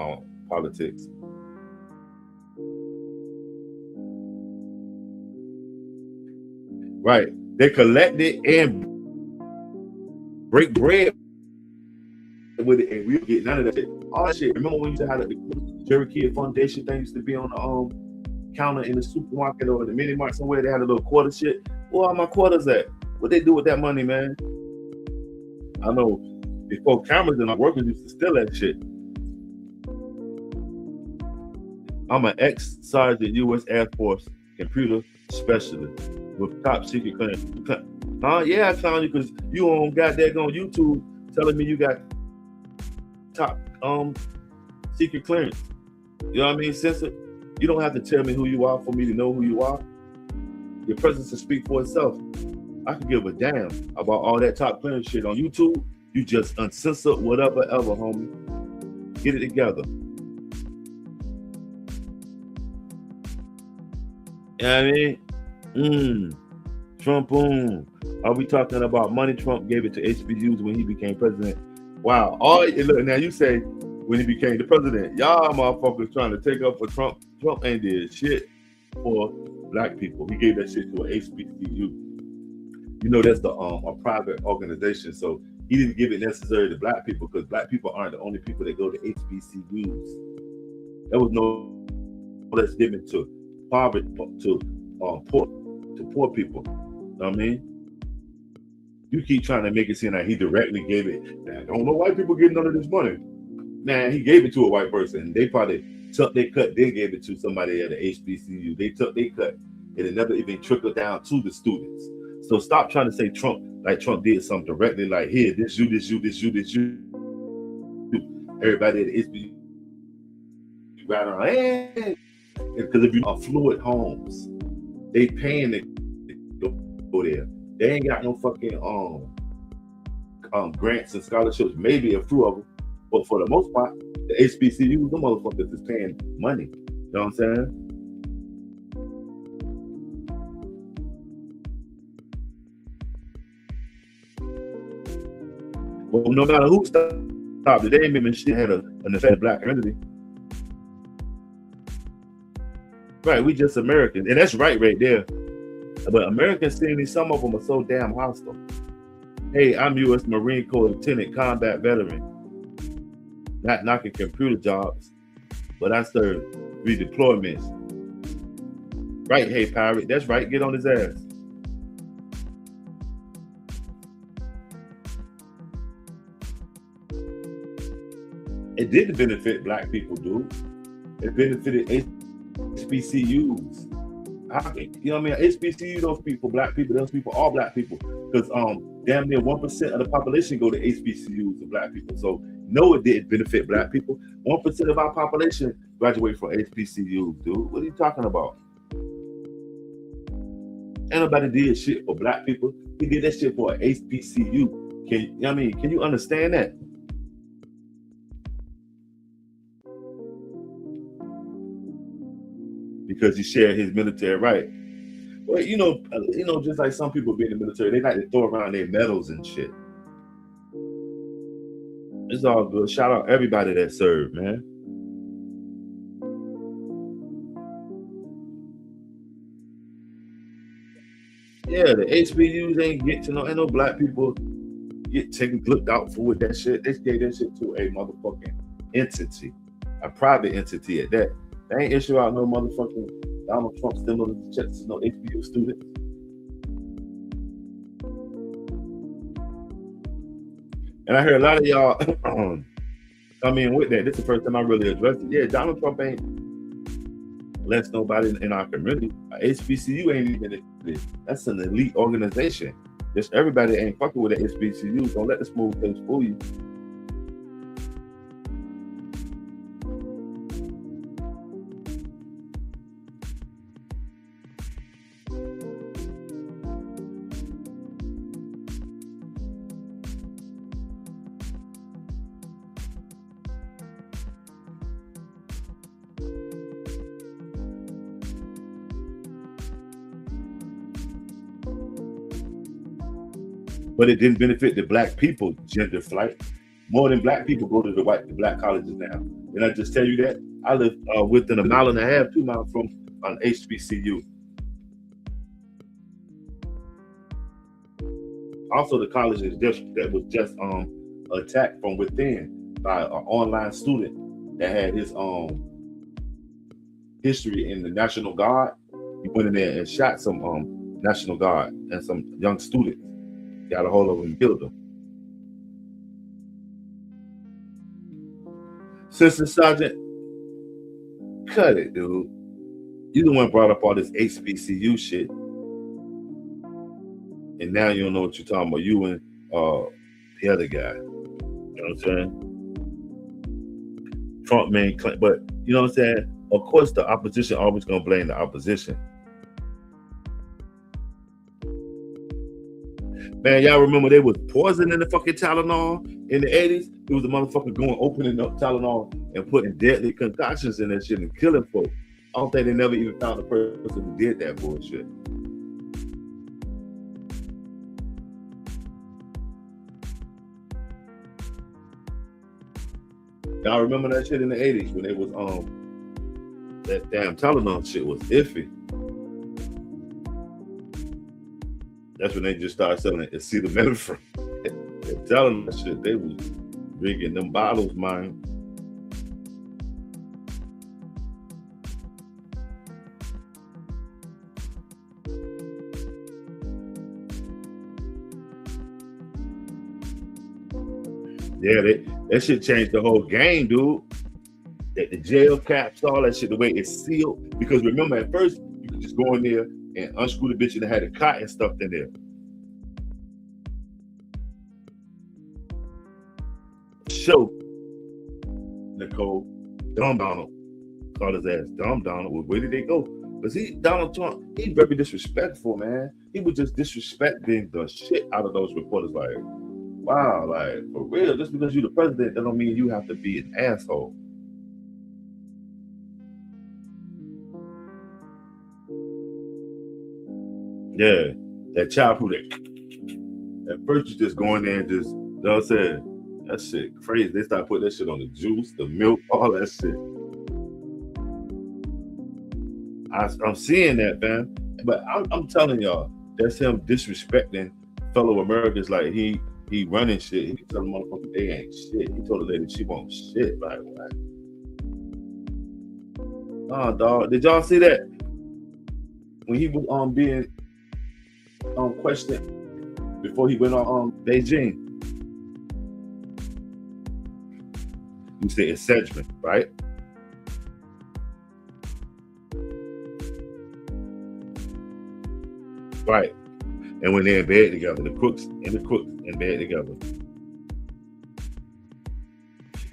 politics. Right. They collect it and break bread with it, and we don't get none of that shit. All that shit. Remember when you used to have the Jerry Kid Foundation thing used to be on the counter in the supermarket or the mini mart somewhere? They had a little quarter shit. Where are my quarters at? What they do with that money, man? I know before cameras and our workers used to steal that shit. I'm an ex-sergeant U.S. Air Force computer specialist with top secret clearance. Yeah, I found you because you on goddamn on YouTube telling me you got top secret clearance. You know what I mean? Censor. You don't have to tell me who you are for me to know who you are. Your presence will speak for itself. I can give a damn about all that top clearance shit on YouTube. You just uncensored whatever ever, homie. Get it together. You know what I mean? Trump, are we talking about money? Trump gave it to HBCUs when he became president. Wow. Look, now you say when he became the president, y'all motherfuckers trying to take up for Trump. Trump ain't did shit for black people. He gave that shit to an HBCU. You know that's a private organization, so he didn't give it necessarily to black people because black people aren't the only people that go to HBCUs. There was no that's given to poverty to poor people. You know what I mean? You keep trying to make it seem like he directly gave it. Now, don't know white people getting none of this money. Man, he gave it to a white person. They probably took their cut, then gave it to somebody at the HBCU. They took their cut, and it never even trickled down to the students. So stop trying to say Trump like Trump did something directly, like here, this you. Everybody at the HBCU right on, hey, because if you affluent homes, they paying to go there. They ain't got no fucking grants and scholarships. Maybe a few of them, but for the most part, the HBCUs, the motherfuckers is paying money. You know what I'm saying? Well, no matter who stopped it, they ain't even shit had an effect on black community. Right, we just Americans, and that's right there. But Americans seeing some of them are so damn hostile. Hey, I'm U.S. Marine Corps Lieutenant, combat veteran. Not knocking computer jobs, but I served redeployments. Right, hey pirate, that's right. Get on his ass. It didn't benefit black people, dude. It benefited HBCUs. You know what I mean? HBCU, those people, black people, those people, all black people. Because damn near 1% of the population go to HBCUs and black people. So no, it didn't benefit black people. 1% of our population graduate from HBCUs, dude. What are you talking about? Ain't nobody did shit for black people. He did that shit for an HBCU. You know what I mean? Can you understand that? Because he shared his military right. Well, you know, just like some people be in the military, they like to throw around their medals and shit. It's all good. Shout out everybody that served, man. Yeah, the HBCUs ain't no black people get taken looked out for with that shit. They gave that shit to a motherfucking entity, a private entity at that. They ain't issue out no motherfucking Donald Trump stimulus checks to no HBCU students. And I heard a lot of y'all come in with that. This is the first time I really addressed it. Yeah, Donald Trump ain't blessed nobody in our community. HBCU ain't even that's an elite organization. Just everybody ain't fucking with the HBCU. Don't let the smooth things fool you. But it didn't benefit the black people gender flight. More than black people go to the black colleges now. And I just tell you that I live within 1.5 miles, 2 miles from an HBCU. Also, the college that was just attacked from within by an online student that had his history in the National Guard. He went in there and shot some National Guard and some young students. Got a hold of him and killed him. Sister Sergeant, cut it, dude. You the one brought up all this HBCU shit. And now you don't know what you're talking about. You and the other guy. You know what I'm saying? Trump man, but you know what I'm saying? Of course, the opposition always gonna blame the opposition. Man, y'all remember they was poisoning the fucking Tylenol in the 80s? It was a motherfucker going opening up Tylenol and putting deadly concoctions in that shit and killing folks. I don't think they never even found the person who did that bullshit. Y'all remember that shit in the 80s when it was that damn Tylenol shit was iffy. That's when they just started selling acetaminophen. They're telling that shit, they was drinking them bottles, man. Yeah, that shit changed the whole game, dude. The jail caps, all that shit, the way it's sealed. Because remember, at first, you could just go in there and unscrew the bitch and it had the cotton stuffed in there. Show Nicole, Dumb Donald, called his ass Dumb Donald. Well, where did they go? Because Donald Trump, he's very disrespectful, man. He was just disrespecting the shit out of those reporters. Like, wow, like, for real, just because you're the president, that don't mean you have to be an asshole. Yeah, that child who at first you just go in there and just, you know what I'm saying? That shit crazy. They start putting that shit on the juice, the milk, all that shit. I'm seeing that, man. But I'm telling y'all, that's him disrespecting fellow Americans. Like he running shit. He telling motherfuckers they ain't shit. He told the lady she won't shit. Like what? Oh, dog. Did y'all see that? when he was being questioned before he went on Beijing. You say enslavement, right? Right. And when they're in bed together, the crooks in bed together.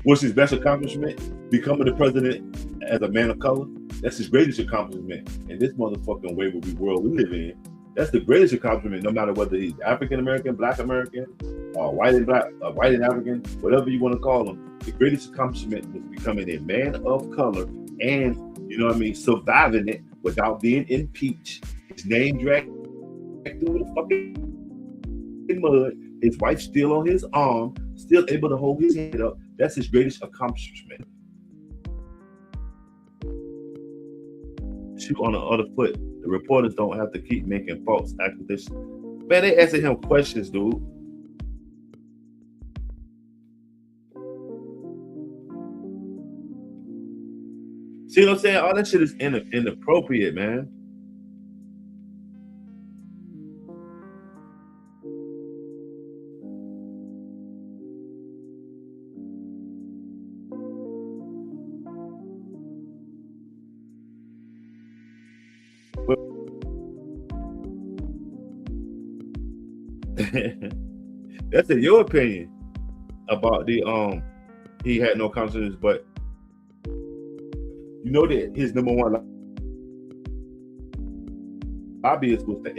What's his best accomplishment? Becoming the president as a man of color. That's his greatest accomplishment. In this motherfucking wayward world we live in, that's the greatest accomplishment, no matter whether he's African American, Black American, white and black, white and African, whatever you want to call him. The greatest accomplishment was becoming a man of color and, you know what I mean, surviving it without being impeached. His name dragged through the fucking mud. His wife still on his arm, still able to hold his head up. That's his greatest accomplishment. Shoot on the other foot. The reporters don't have to keep making false accusations. Man, they asking him questions, dude. See what I'm saying? All that shit is inappropriate, man. That's in your opinion about the he had no conscience, but you know that his number one lobbyist was the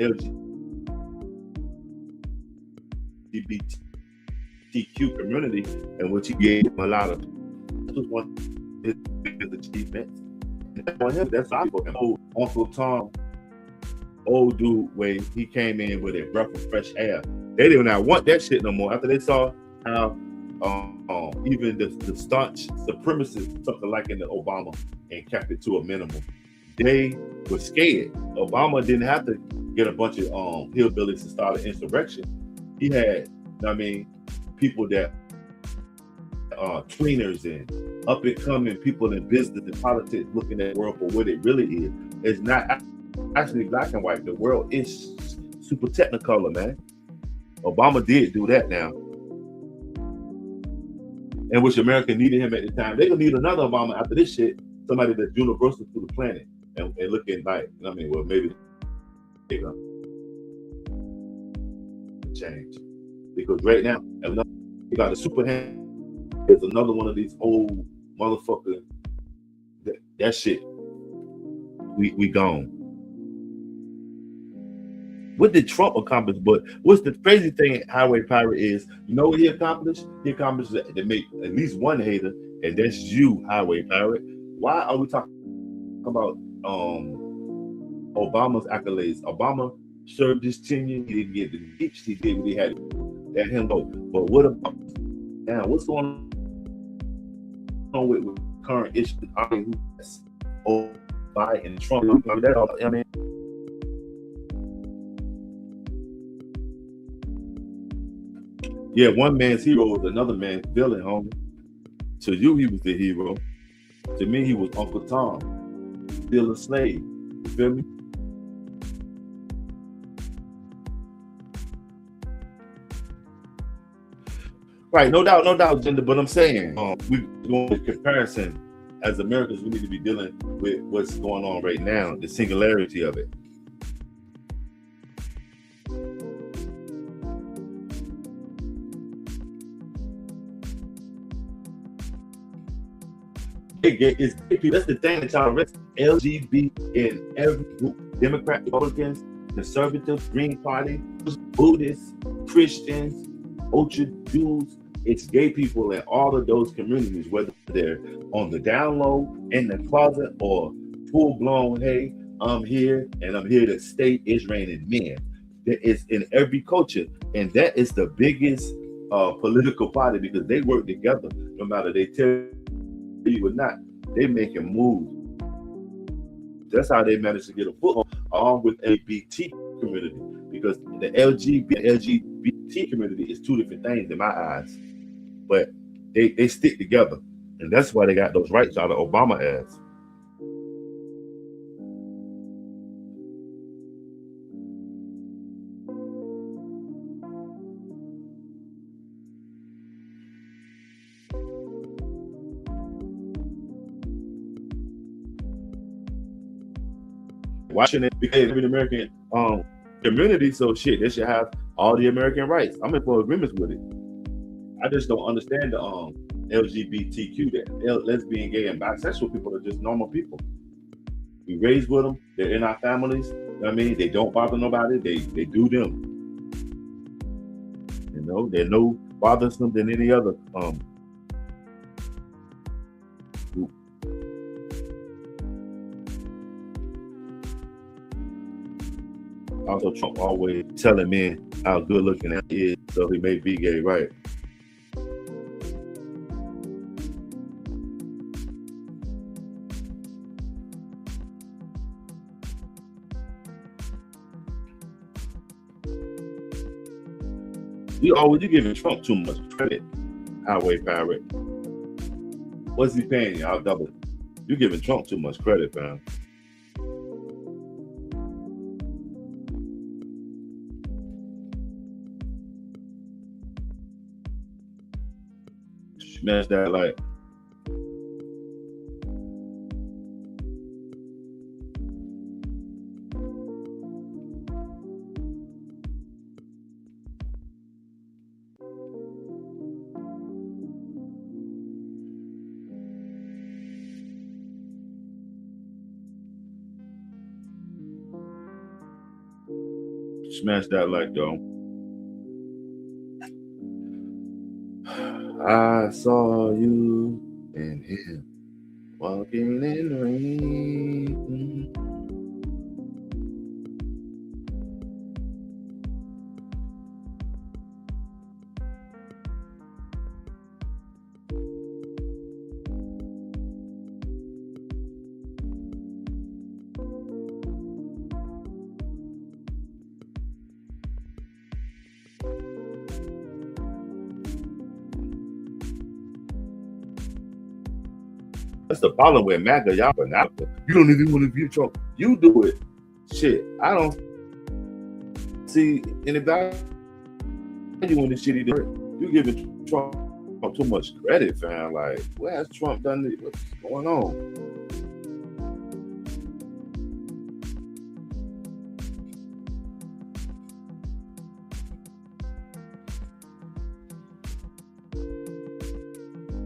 LGBTQ community, and which he gave him a lot of. This was one of his biggest achievements. That's old Uncle Tom, old dude, where he came in with a breath of fresh air. They did not want that shit no more after they saw how even the staunch supremacists took a liking to Obama and kept it to a minimum. They were scared. Obama didn't have to get a bunch of hillbillies to start an insurrection. He had, I mean, people that tweeners and up and coming people in business and politics looking at the world for what it really is. It's not actually black and white. The world is super technicolor, man. Obama did do that now. And which America needed him at the time. They're gonna need another Obama after this shit, somebody that's universal to the planet and looking like, I mean, well, maybe they're gonna change. Because right now, you got a super hand. There's another one of these old motherfuckers. That shit, we gone. What did Trump accomplish? But what's the crazy thing, Highway Pirate, is, you know what he accomplished? He accomplished to make at least one hater, and that's you, Highway Pirate. Why are we talking about Obama's accolades? Obama served his tenure. He didn't get impeached. He did what he had to let him go. But what about now? What's going on with current issues? I mean, Biden and Trump. I mean, yeah, one man's hero is another man's villain, homie. To you, he was the hero. To me, he was Uncle Tom, still a slave. You feel me? Right, no doubt, gender. But I'm saying, we going with comparison. As Americans, we need to be dealing with what's going on right now, the singularity of it. It's gay people. That's the thing that y'all arrest LGBT in every group. Democrat, Republicans, conservatives, Green Party, Buddhists, Christians, Ultra Jews. It's gay people in all of those communities, whether they're on the down low, in the closet, or full blown, hey, I'm here and I'm here to stay. It's raining men. It's in every culture, and that is the biggest political party, because they work together. No matter they tell you or not, they making moves. That's how they managed to get a foothold along with LGBT community, because the LGBT community is two different things in my eyes, but they stick together, and that's why they got those rights out of Obama ass. Why shouldn't it be an American community? So shit, they should have all the American rights. I'm in full agreements with it. I just don't understand the LGBTQ, that lesbian, gay, and bisexual people are just normal people. We raised with them. They're in our families. You know what I mean? They don't bother nobody. They do them. You know, they're no bothersome than any other group. Also, Trump always telling men how good looking he is, so he may be gay, right? You giving Trump too much credit, highway pirate. What's he paying you? I'll double it. You giving Trump too much credit, fam. Smash that like. Smash that like, though. I saw you and him walking in the rain. That's the problem with MAGA, y'all. But now you don't even want to view Trump. You do it. Shit, I don't see any value in the shit he did. You giving Trump too much credit, fam. Like, what has Trump done? What's going on?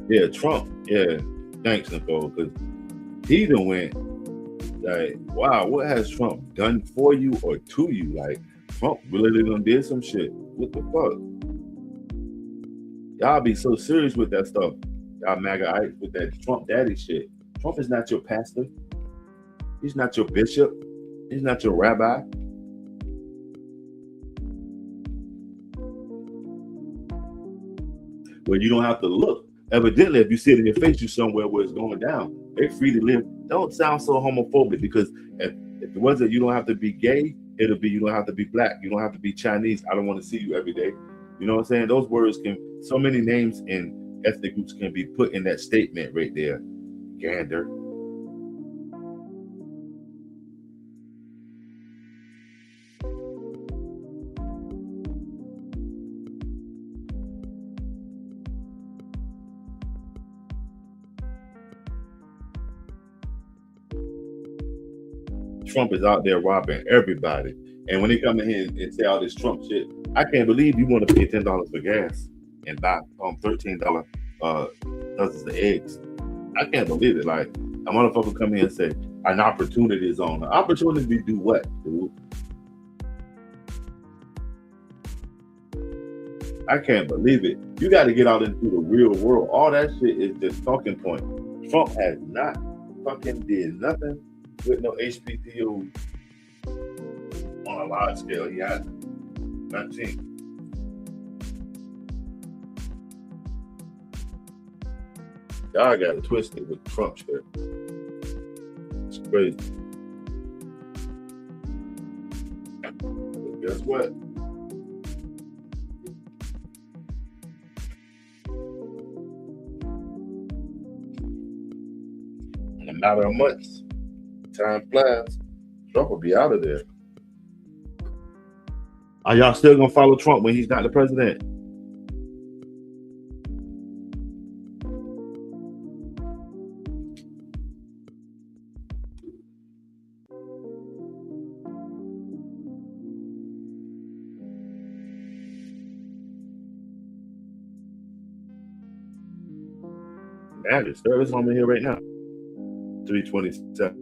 Yeah, Trump. Yeah, thanks, Nicole, because he done went like, wow, what has Trump done for you or to you? Like, Trump really done did some shit. What the fuck? Y'all be so serious with that stuff. Y'all MAGA with that Trump daddy shit. Trump is not your pastor. He's not your bishop. He's not your rabbi. Where you don't have to look. Evidently, if you see it in your face, you're somewhere where it's going down. They're free to live. Don't sound so homophobic, because if it wasn't, you don't have to be gay, it'll be you don't have to be black, you don't have to be Chinese. I don't want to see you every day. You know what I'm saying? Those words can, so many names and ethnic groups can be put in that statement right there. Gander. Trump is out there robbing everybody. And when they come in here and say all this Trump shit, I can't believe you want to pay $10 for gas and buy $13 dozens of eggs. I can't believe it. Like, a motherfucker come here and say an opportunity is on. An opportunity to do what, dude? I can't believe it. You got to get out into the real world. All that shit is just talking point. Trump has not fucking did nothing with no HBCU on a large scale. He hasn't. Nothing. Y'all got it twisted with Trump shit. It's crazy. But guess what? In a matter of months, time flies, Trump will be out of there. Are y'all still gonna follow Trump when he's not the president? Average service home in here right now. 327.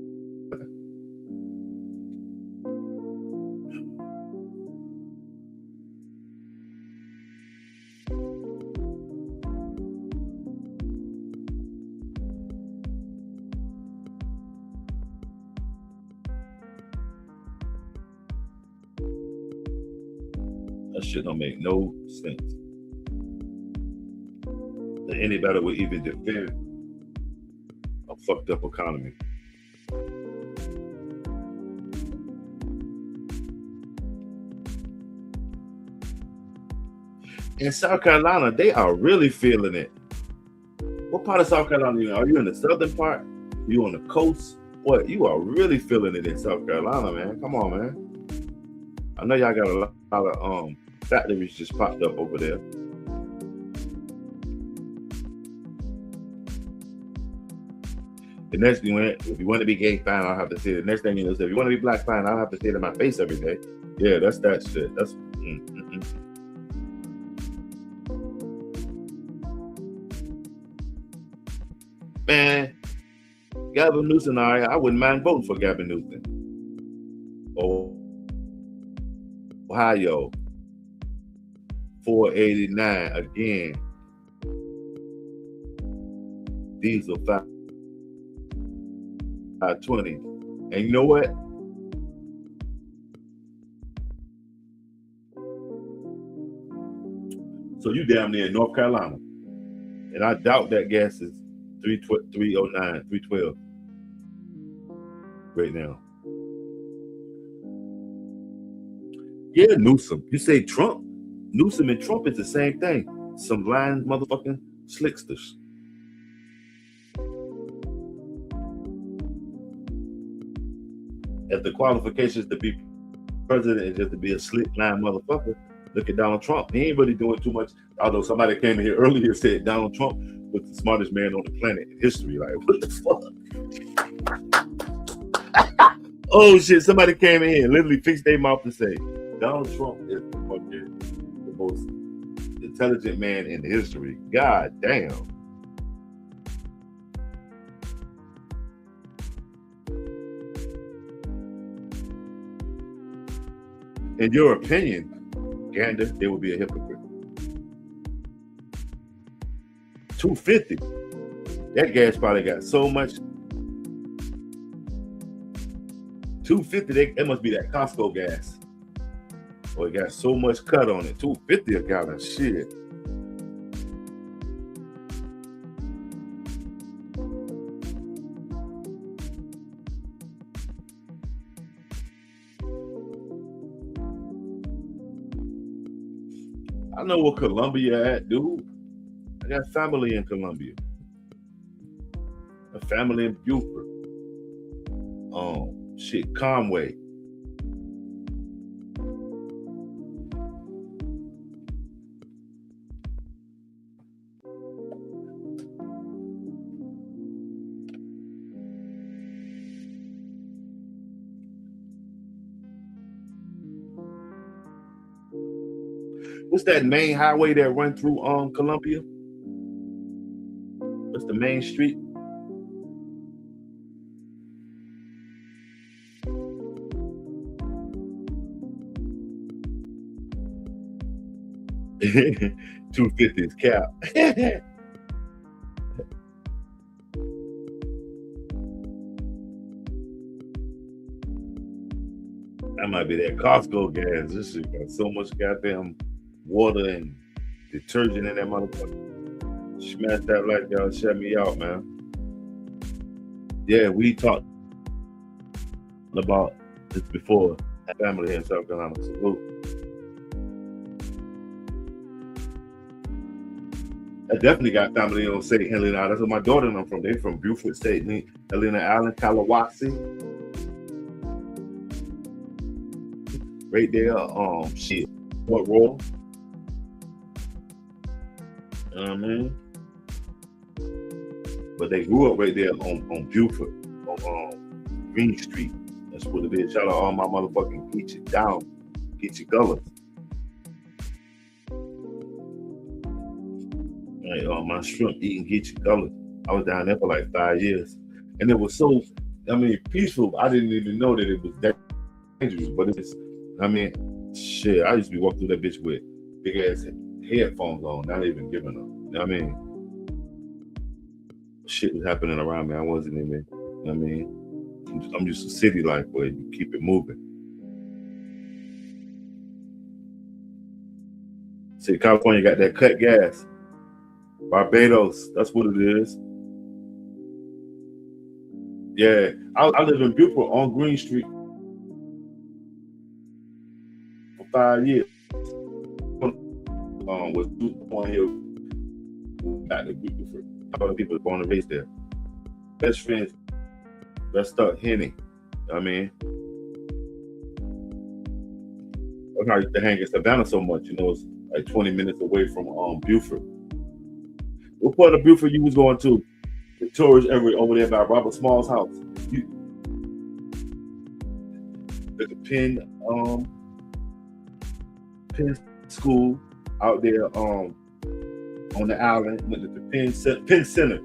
That shit don't make no sense. That anybody would even defend a fucked up economy. In South Carolina, they are really feeling it. What part of South Carolina are you in? Are you in the southern part? You on the coast? What? You are really feeling it in South Carolina, man. Come on, man. I know y'all got a lot of factories just popped up over there. The next thing, if you want to be gay, fine, I'll have to say it. The next thing is, if you want to be black, fine, I'll have to say it in my face every day. Yeah, that's that shit. That's Man, Gavin Newsom, I wouldn't mind voting for Gavin Newsom. Ohio, 489 again. Diesel 520. And you know what? So you down there in North Carolina. And I doubt that gas is 309, 312 right now. Yeah, Newsom. You say Trump. Newsom and Trump is the same thing. Some lying motherfucking slicksters. If the qualifications to be president is just to be a slick lying motherfucker, look at Donald Trump. He ain't really doing too much. Although somebody came in here earlier and said Donald Trump was the smartest man on the planet in history. Like, what the fuck? Oh shit, somebody came in here and literally fixed their mouth to say Donald Trump is the most intelligent man in history. God damn. In your opinion, Gander, they would be a hypocrite. 250. That gas probably got so much. 250, that must be that Costco gas. Or it got so much cut on it. 250 a gallon, shit. I know where Columbia at, dude. I got family in Columbia. A family in Buford. Shit, Conway. What's that main highway that run through Columbia? What's the main street? $250 is cap. That might be that Costco gas. This shit got so much goddamn water and detergent in that motherfucker. Smash that like y'all, shut me out, man. Yeah, we talked about this before. Family here in South Carolina. Salute. I definitely got family on St. Helena. That's where my daughter and I'm from. They from Beaufort, St. Helena Island, Kalawasi. Right there, shit. What role? You know what I mean? But they grew up right there on Beaufort, on Green Street. That's what it is. Shout out all my motherfucking get you down, get you going. Like my shrimp eating get you going. I was down there for like 5 years, and it was so, peaceful. I didn't even know that it was that dangerous, but it's, shit. I used to be walking through that bitch with big ass headphones on, not even giving up. You know what I mean? Shit was happening around me. I wasn't even. You know what I mean? I'm used to city life where you keep it moving. See, California got that cut gas. Barbados, that's what it is. Yeah, I live in Beaufort on Green Street for 5 years. Was one here got the Beaufort. Other people born and raised there. Best friends, let's start Henny. I mean, I used to hang in Savannah so much, it's like 20 minutes away from Beaufort. What part of Beaufort you was going to? The tourist area over there by Robert Small's house. There's a Penn school out there on the island. Went to the Penn Center.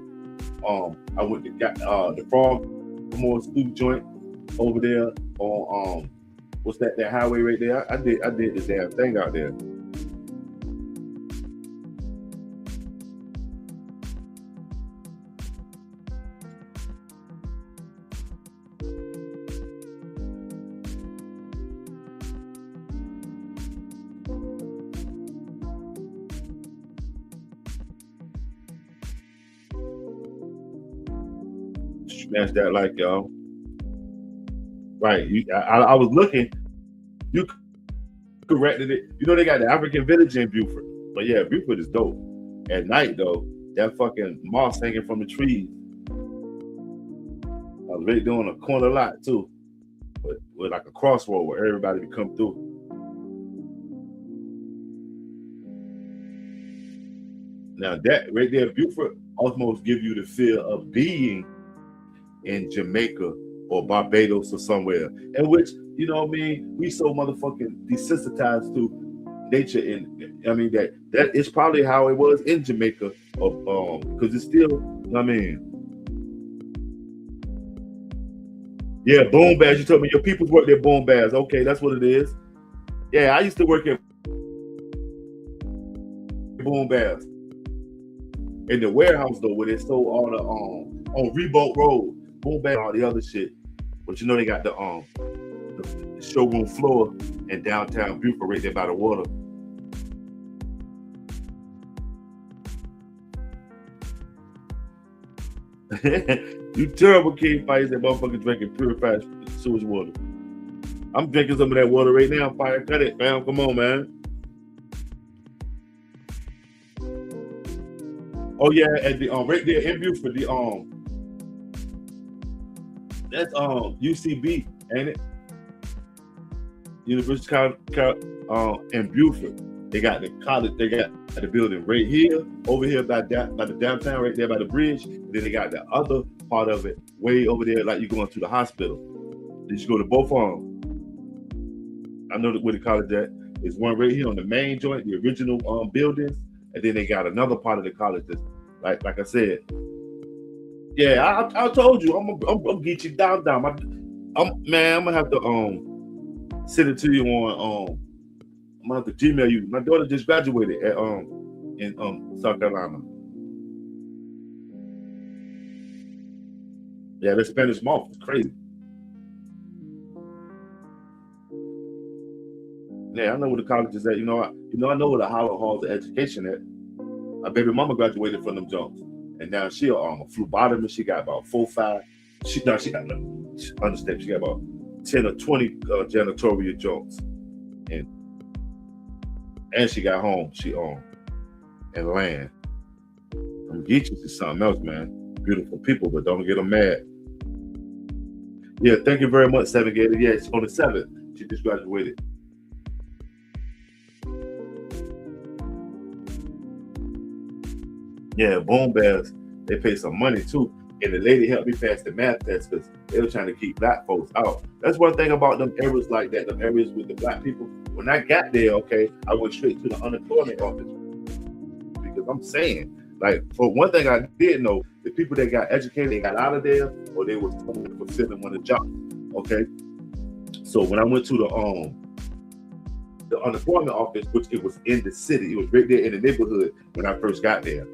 I went to the Frogmore School joint over there on what's that highway right there? I did this damn thing out there. Smash that like, y'all. Right. I was looking. You corrected it. They got the African village in Beaufort. But yeah, Beaufort is dope. At night, though, that fucking moss hanging from the trees. I was really doing a corner lot, too. With like a crossroad where everybody could come through. Now, that right there, Beaufort almost give you the feel of being in Jamaica or Barbados or somewhere, in which, we so motherfucking desensitized to nature, and that is probably how it was in Jamaica, because it's still, yeah, boom bags. You told me your peoples work their boom bags. Okay, that's what it is. Yeah, I used to work at boom bags in the warehouse though, where they sold all the on Reboat Road. Boom bag, all the other shit, but they got the showroom floor in downtown Beaufort, right there by the water. You terrible kid, fights that motherfucker drinking purified sewage water. I'm drinking some of that water right now. Fire, cut it, fam. Come on, man. Oh yeah, at the right there in Beaufort, that's UCB, ain't it? University in Beaufort. They got the college. They got the building right here, over here by the downtown, right there by the bridge. And then they got the other part of it way over there, like you're going to the hospital. Then you go to both of them. I know where the college at. There's one right here on the main joint, the original buildings, and then they got another part of the college that's like I said. Yeah, I told you I'm gonna get you down. I'm gonna have to send it to you on I'm gonna have to Gmail you. My daughter just graduated at in South Carolina. Yeah, the Spanish month is crazy. Yeah, I know where the college is at. I know where the Howard Halls of Education at. My baby mama graduated from them jumps. And now she a phlebotomist. She got about 4 or 5. She got she got about 10 or 20 janitorial jobs, and she got home. She and land. I'm get you to something else, man. Beautiful people, but don't get them mad. Yeah, thank you very much, 7 Gator. Yeah, it's on the 7th. She just graduated. Yeah, boom bears, they pay some money too. And the lady helped me pass the math test because they were trying to keep black folks out. That's one thing about them areas like that, them areas with the black people. When I got there, okay, I went straight to the unemployment office. Because I'm saying, Like, for one thing I did know, the people that got educated, they got out of there, or they was fulfilling one of the jobs. Okay. So when I went to the unemployment office, which it was in the city, it was right there in the neighborhood when I first got there.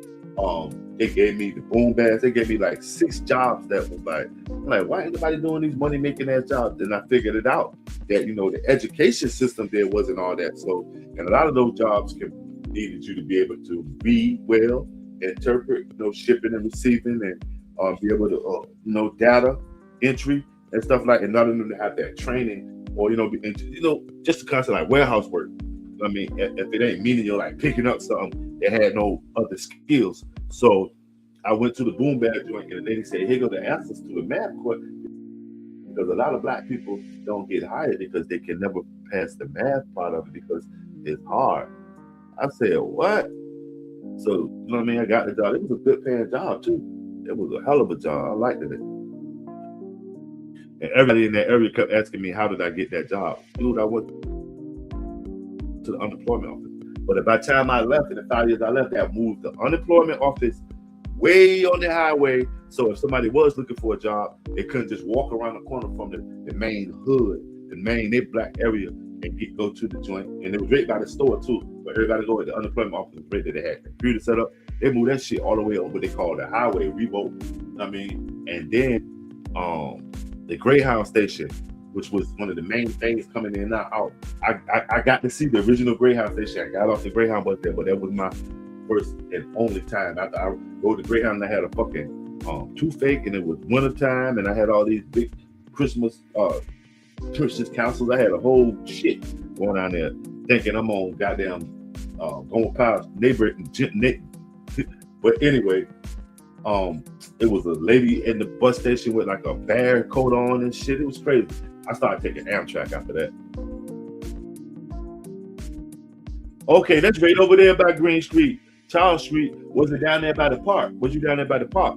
They gave me the boom bags. They gave me like 6 jobs that was like, I'm like, why ain't nobody doing these money making ass jobs? Then I figured it out that, you know, the education system there wasn't all that. So, and a lot of those jobs needed you to be able to read well, interpret, you know, shipping and receiving, and be able to, you know, data entry and stuff like. And none of them to have that training, or just the concept like warehouse work. I mean, if it ain't meaning you're like picking up something that had no other skills. So I went to the boom bag joint, and the lady said, "Here go the answers to the math question," because a lot of black people don't get hired because they can never pass the math part of it because it's hard. I said, "What?" So, you know what I mean? I got the job. It was a good paying job too. It was a hell of a job. I liked it. And everybody in that area kept asking me, how did I get that job? Dude, I went to the unemployment office. But by the time I left, in the 5 years I left, I moved the unemployment office way on the highway. So if somebody was looking for a job, they couldn't just walk around the corner from the main hood, the main black area, and go to the joint. And it was right by the store too. But everybody go at the unemployment office was right there. They had computer set up. They moved that shit all the way over what they call the highway remote. I mean, and then the Greyhound station, which was one of the main things coming in and out. I got to see the original Greyhound station. I got off the Greyhound bus there, but that was my first and only time. After I rode the Greyhound, I had a fucking toothache, and it was winter time, and I had all these big Christmas councils. I had a whole shit going on there, thinking I'm on goddamn going past neighborhood. But anyway, it was a lady in the bus station with like a bear coat on and shit. It was crazy. I started taking Amtrak after that. Okay, that's right over there by Green Street. Charles Street, was it down there by the park? Was you down there by the park?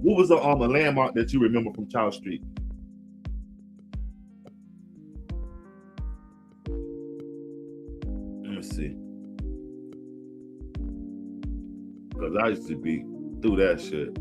What was a landmark that you remember from Charles Street? Let me see. Because I used to be through that shit.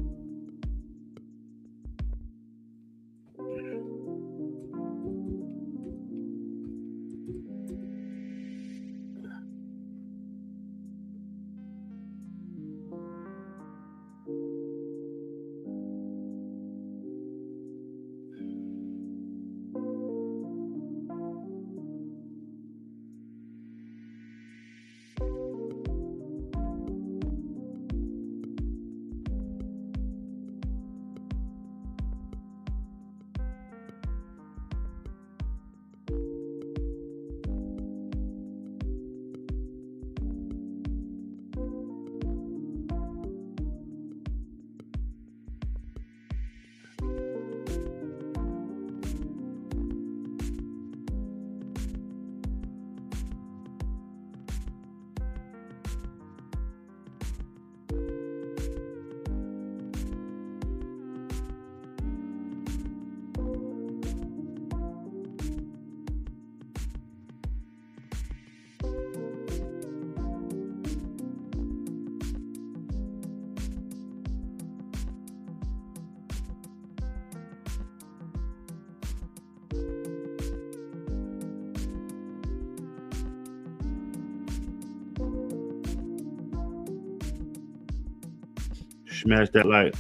Smash that light.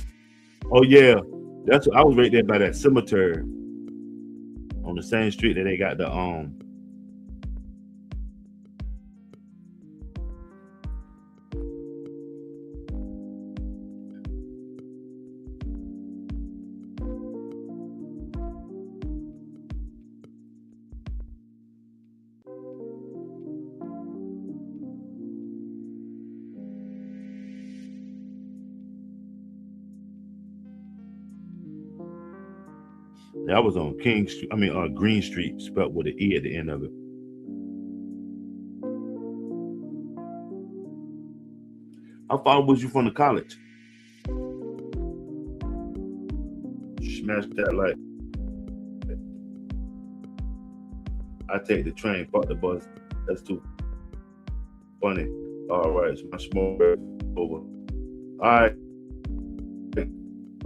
Oh yeah, that's I was right there by that cemetery on the same street that they got the that was on King Street. I mean, Green Street, spelled with an E at the end of it. How far was you from the college? Smash that light. I take the train, fuck the bus. That's too funny. All right, it's much more over. All right.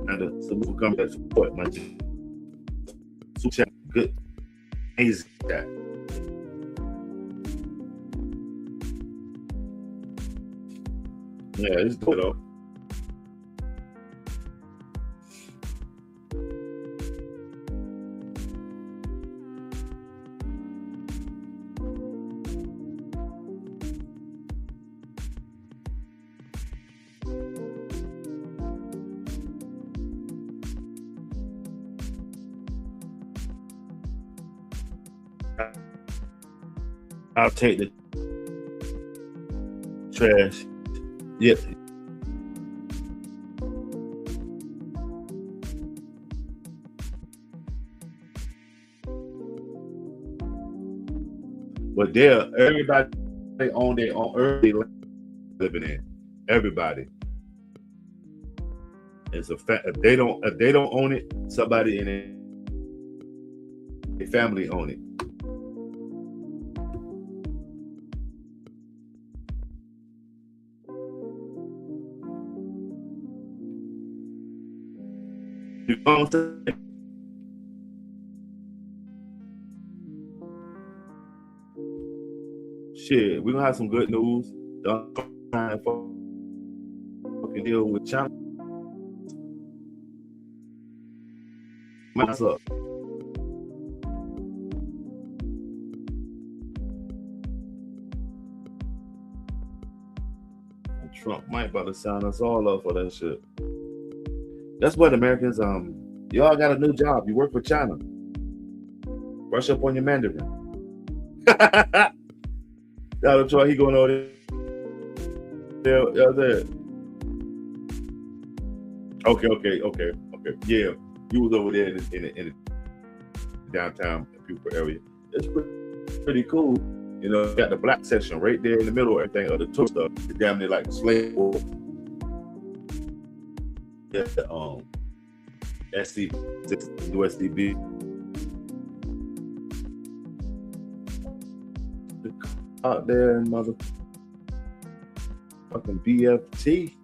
And salute for coming to support my super chat. Good. Amazing chat. Yeah, it's good though. I'll take the trash. Yep. But there, everybody on their own early living in. Everybody. It's a fact. If they don't own it, somebody in their family own it. You know what I'm saying? Shit, we're gonna have some good news. Don't try and fucking deal with China. What's up? Trump might about to sign us all up for that shit. That's what Americans, y'all got a new job. You work for China. Brush up on your Mandarin. Donald Trump, he going over there. Okay. Yeah, you was over there in the downtown Beaufort area. It's pretty cool. You know, got the black section right there in the middle of everything, of the tour stuff. It's damn near like a slave war. Yeah, SC, USDB. Out there in motherfucking BFT.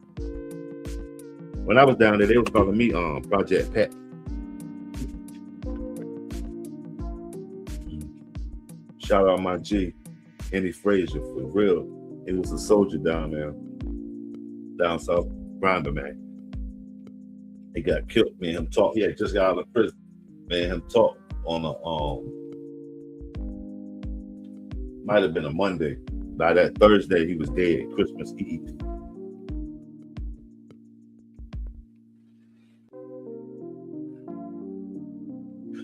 When I was down there, they was calling me Project Pat. Shout out my G, Henny Frazier, for real. He was a soldier down there, down south, Grinder, man. He got killed. Me and him talk. He had just got out of prison. Me and him talk on a might have been a Monday. By that Thursday, he was dead. Christmas Eve.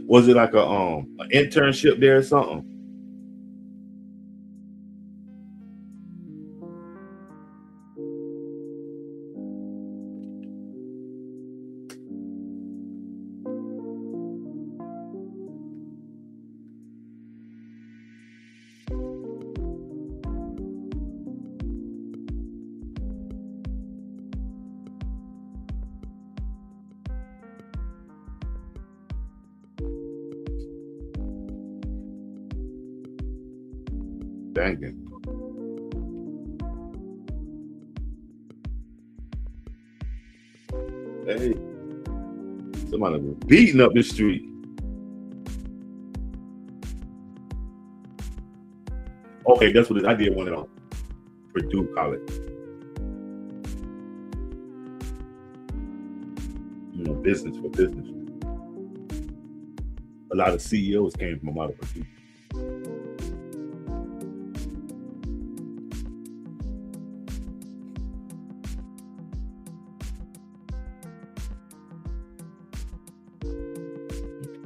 Was it like an internship there or something? Dang. Hey, somebody was beating up the street. Okay, that's what it is. I did one at Purdue College. You know, business for business. A lot of CEOs came from out of Purdue.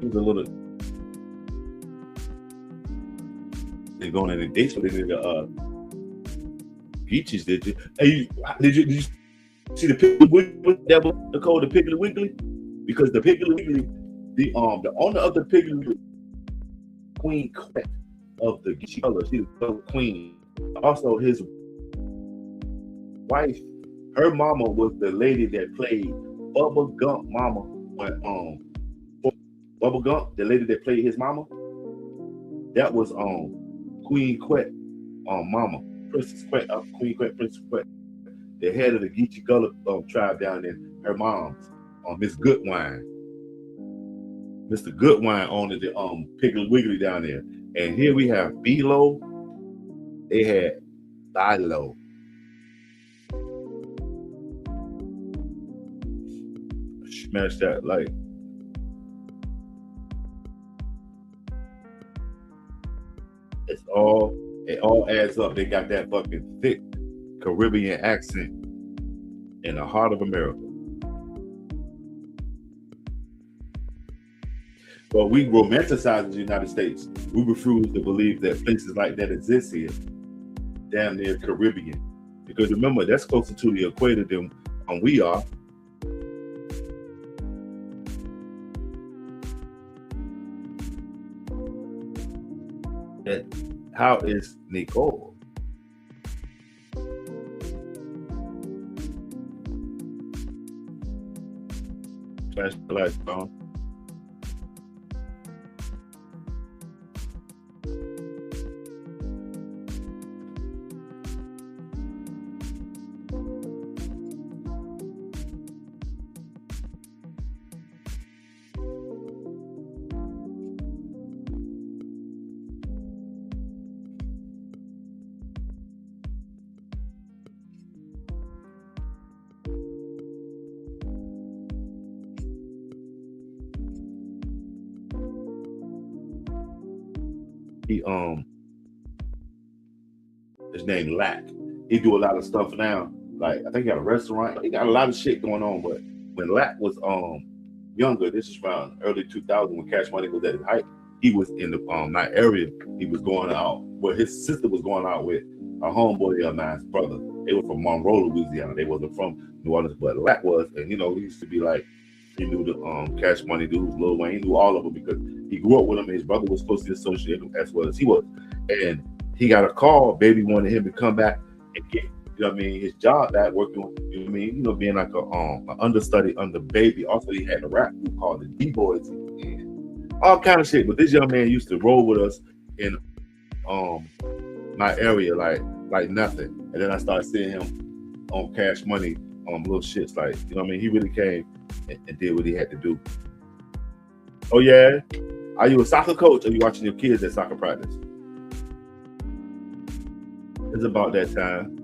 A little they're going on a date, so they did Geechies, did you? Hey, did you see the Piggly Wiggly devil? The code the Piggly Wiggly? Because the Piggly Wiggly, the owner of the Piggly Wiggly, Queen of the Geechee color, she's the queen. Also, his wife, her mama was the lady that played Bubba Gump mama when Bubba Gump, the lady that played his mama, that was Queen Quet, mama, Princess Quet, Queen Quet, Princess Quet. the head of the Geechee Gullah tribe down there, her mom's, Miss Goodwine. Mr. Goodwine owned the Piggly Wiggly down there. And here we have Bilo. They had Bilo. Smash that like. It all adds up. They got that fucking thick Caribbean accent in the heart of America. But we romanticize the United States. We refuse to believe that places like that exist here, damn near Caribbean. Because remember, that's closer to the equator than we are. How is Nicole? Flash the lights on. He his name Lack. He do a lot of stuff now. Like I think he got a restaurant. He got a lot of shit going on. But when Lack was younger, this is around early 2000 when Cash Money was at his height. He was in the that area. He was going out. Well, his sister was going out with a homeboy of mine's brother. They were from Monroe, Louisiana. They wasn't from New Orleans, but Lack was. And he used to be like, he knew the Cash Money dudes, Lil Wayne. He knew all of them because he grew up with him. His brother was closely associated as well as he was. And he got a call. Baby wanted him to come back and get, his job back working with, being like an understudy under Baby. Also, he had a rap group called the D-Boys and all kind of shit. But this young man used to roll with us in my area like nothing. And then I started seeing him on Cash Money little shits like, he really came and did what he had to do. Oh yeah? Are you a soccer coach or are you watching your kids at soccer practice? It's about that time.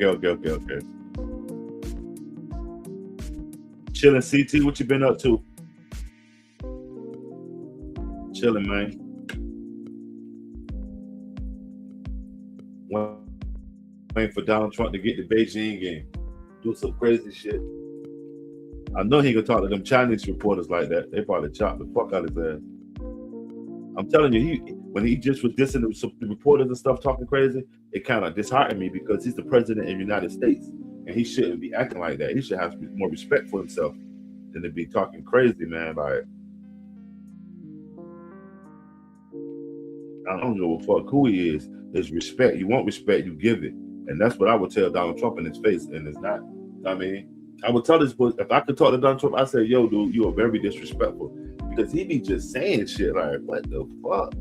Okay. Chilling, CT. What you been up to? Chilling, man. Waiting for Donald Trump to get the Beijing game. Do some crazy shit. I know he gonna talk to them Chinese reporters like that. They probably chop the fuck out of his ass. I'm telling you, when he just was dissing the reporters and stuff, talking crazy, it kind of disheartened me because he's the president of the United States and he shouldn't be acting like that. He should have more respect for himself than to be talking crazy, man. Like, I don't give a fuck who he is. There's respect. You want respect, you give it. And that's what I would tell Donald Trump in his face, and it's not. I would tell this, if I could talk to Donald Trump, I say, yo, dude, you are very disrespectful. Because he be just saying shit like, what the fuck?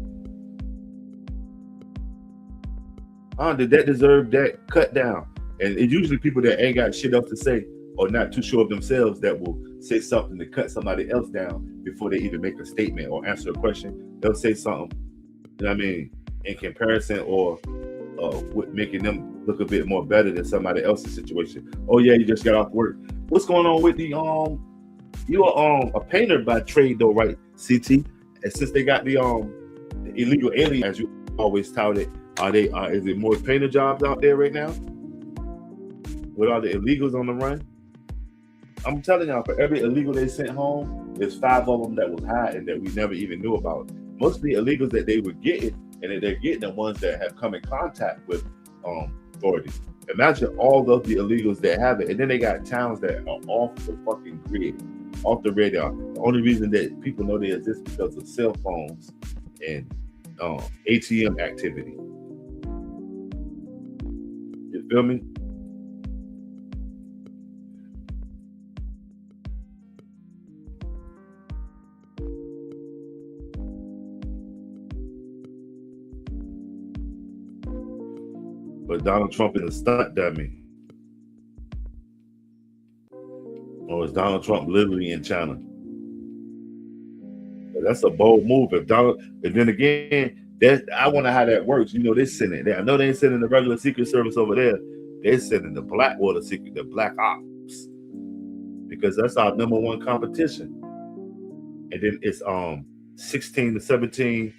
Did that deserve that cut down? And it's usually people that ain't got shit else to say or not too sure of themselves that will say something to cut somebody else down before they even make a statement or answer a question. They'll say something, in comparison or making them look a bit more better than somebody else's situation. Oh yeah, you just got off work. What's going on with the you are a painter by trade though, right, CT? And since they got the illegal alien, as you always touted, is it more painter jobs out there right now? With all the illegals on the run? I'm telling y'all, for every illegal they sent home, there's 5 of them that was hiding that we never even knew about. Most of the illegals that they were getting, and that they're getting the ones that have come in contact with authorities. Imagine all of the illegals that have it, and then they got towns that are off the fucking grid, off the radar. The only reason that people know they exist because of cell phones and ATM activity. feel me? But Donald Trump is a stunt dummy. Or is Donald Trump literally in China? But that's a bold move. If then again, I wonder how that works. You know, they're sending. I know they ain't sending the regular Secret Service over there. They're sending the Black Ops, because that's our number one competition. And then it's 16 to 17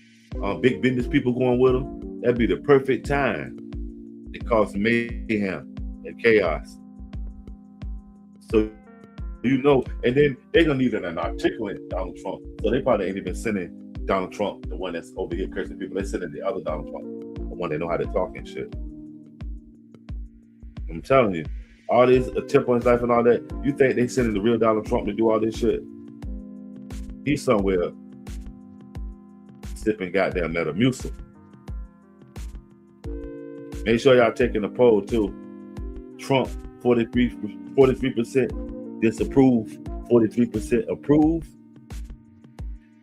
big business people going with them. That'd be the perfect time. It causes mayhem and chaos. So, you know, and then they're gonna need an articulate Donald Trump. So they probably ain't even sending Donald Trump, the one that's over here cursing people. They're sending the other Donald Trump, the one they know how to talk and shit. I'm telling you, all this attempt on his life and all that. You think they sending the real Donald Trump to do all this shit? He's somewhere sipping goddamn Metamucil. Make sure y'all taking the poll too. Trump 43% disapprove, 43% approve,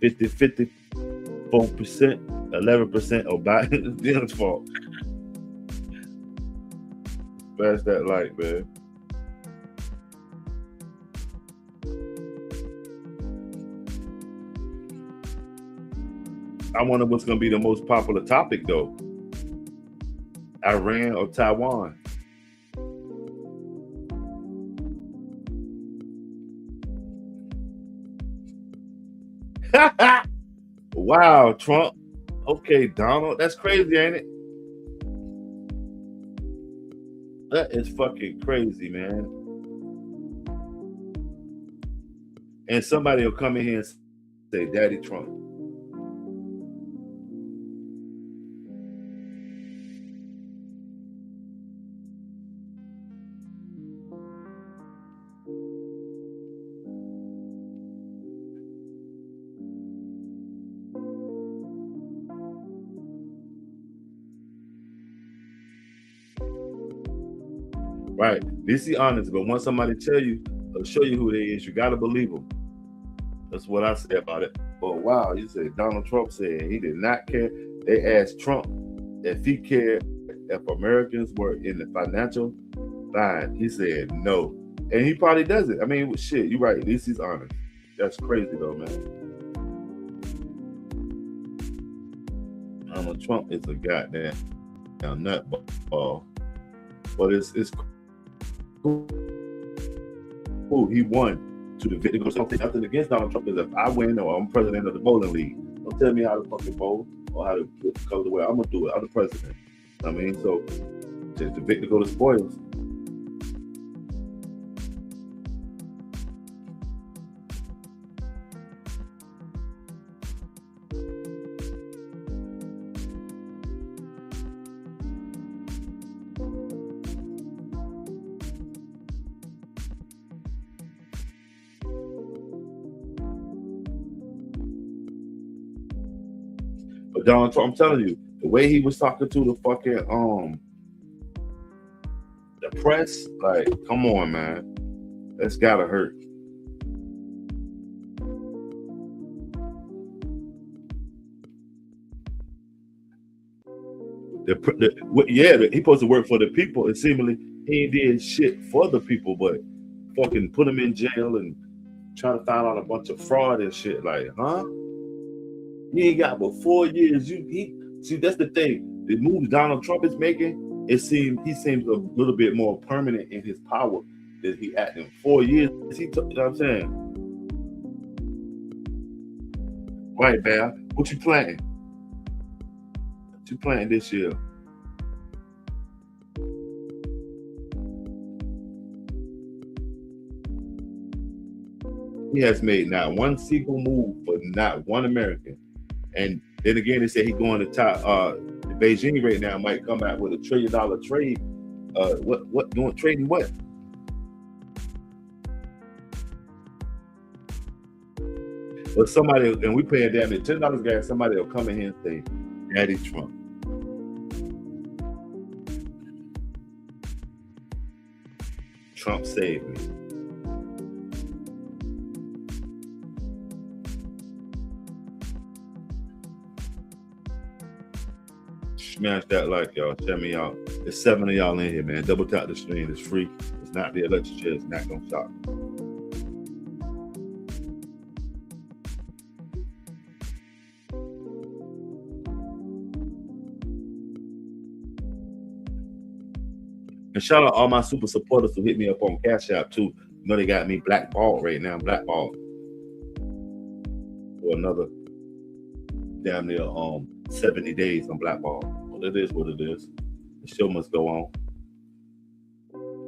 54%, 11% of Biden's fault. Smash that like, man. I wonder what's going to be the most popular topic, though. Iran or Taiwan? Wow, Trump. Okay, Donald. That's crazy, ain't it? That is fucking crazy, man. And somebody will come in here and say, Daddy Trump. Right. This is honest, but once somebody tell you or show you who they is, you gotta believe them. That's what I say about it. But wow, you say Donald Trump said he did not care. They asked Trump if he cared if Americans were in the financial bind. He said no. And he probably doesn't. I mean, shit, you're right. At least he's honest. That's crazy though, man. Donald Trump is a goddamn nutball. But it's cool. He won. To the victim, something nothing against Donald Trump is if I win or I'm president of the bowling league. Don't tell me how to fucking bowl or how to color the way I'm gonna do it. I'm the president. I mean, so just the victor go to spoils. But Donald Trump, I'm telling you, the way he was talking to the fucking the press, like, come on, man, that's gotta hurt. He supposed to work for the people, and seemingly he ain't did shit for the people, but fucking put him in jail and try to find out a bunch of fraud and shit. Like, huh? You ain't got but 4 years. See, that's the thing. The moves Donald Trump is making, he seems a little bit more permanent in his power than he had in 4 years. You know what I'm saying? Right, Val. What you planting? What you planting this year? He has made not one single move for not one American. And then again, they say he's going to Beijing right now might come out with $1 trillion trade. What doing trading what? But somebody, and we paying damn near $10 gas, somebody will come in here and say, Daddy Trump. Trump saved me. Smash that like, y'all. Check me out. There's 7 of y'all in here, man. Double tap the screen. It's free. It's not the electric chair. It's not gonna stop. And shout out all my super supporters who hit me up on Cash App too. You know they got me blackballed right now. Blackballed for another damn near 70 days. I'm blackballed. Well, it is what it is. The show must go on.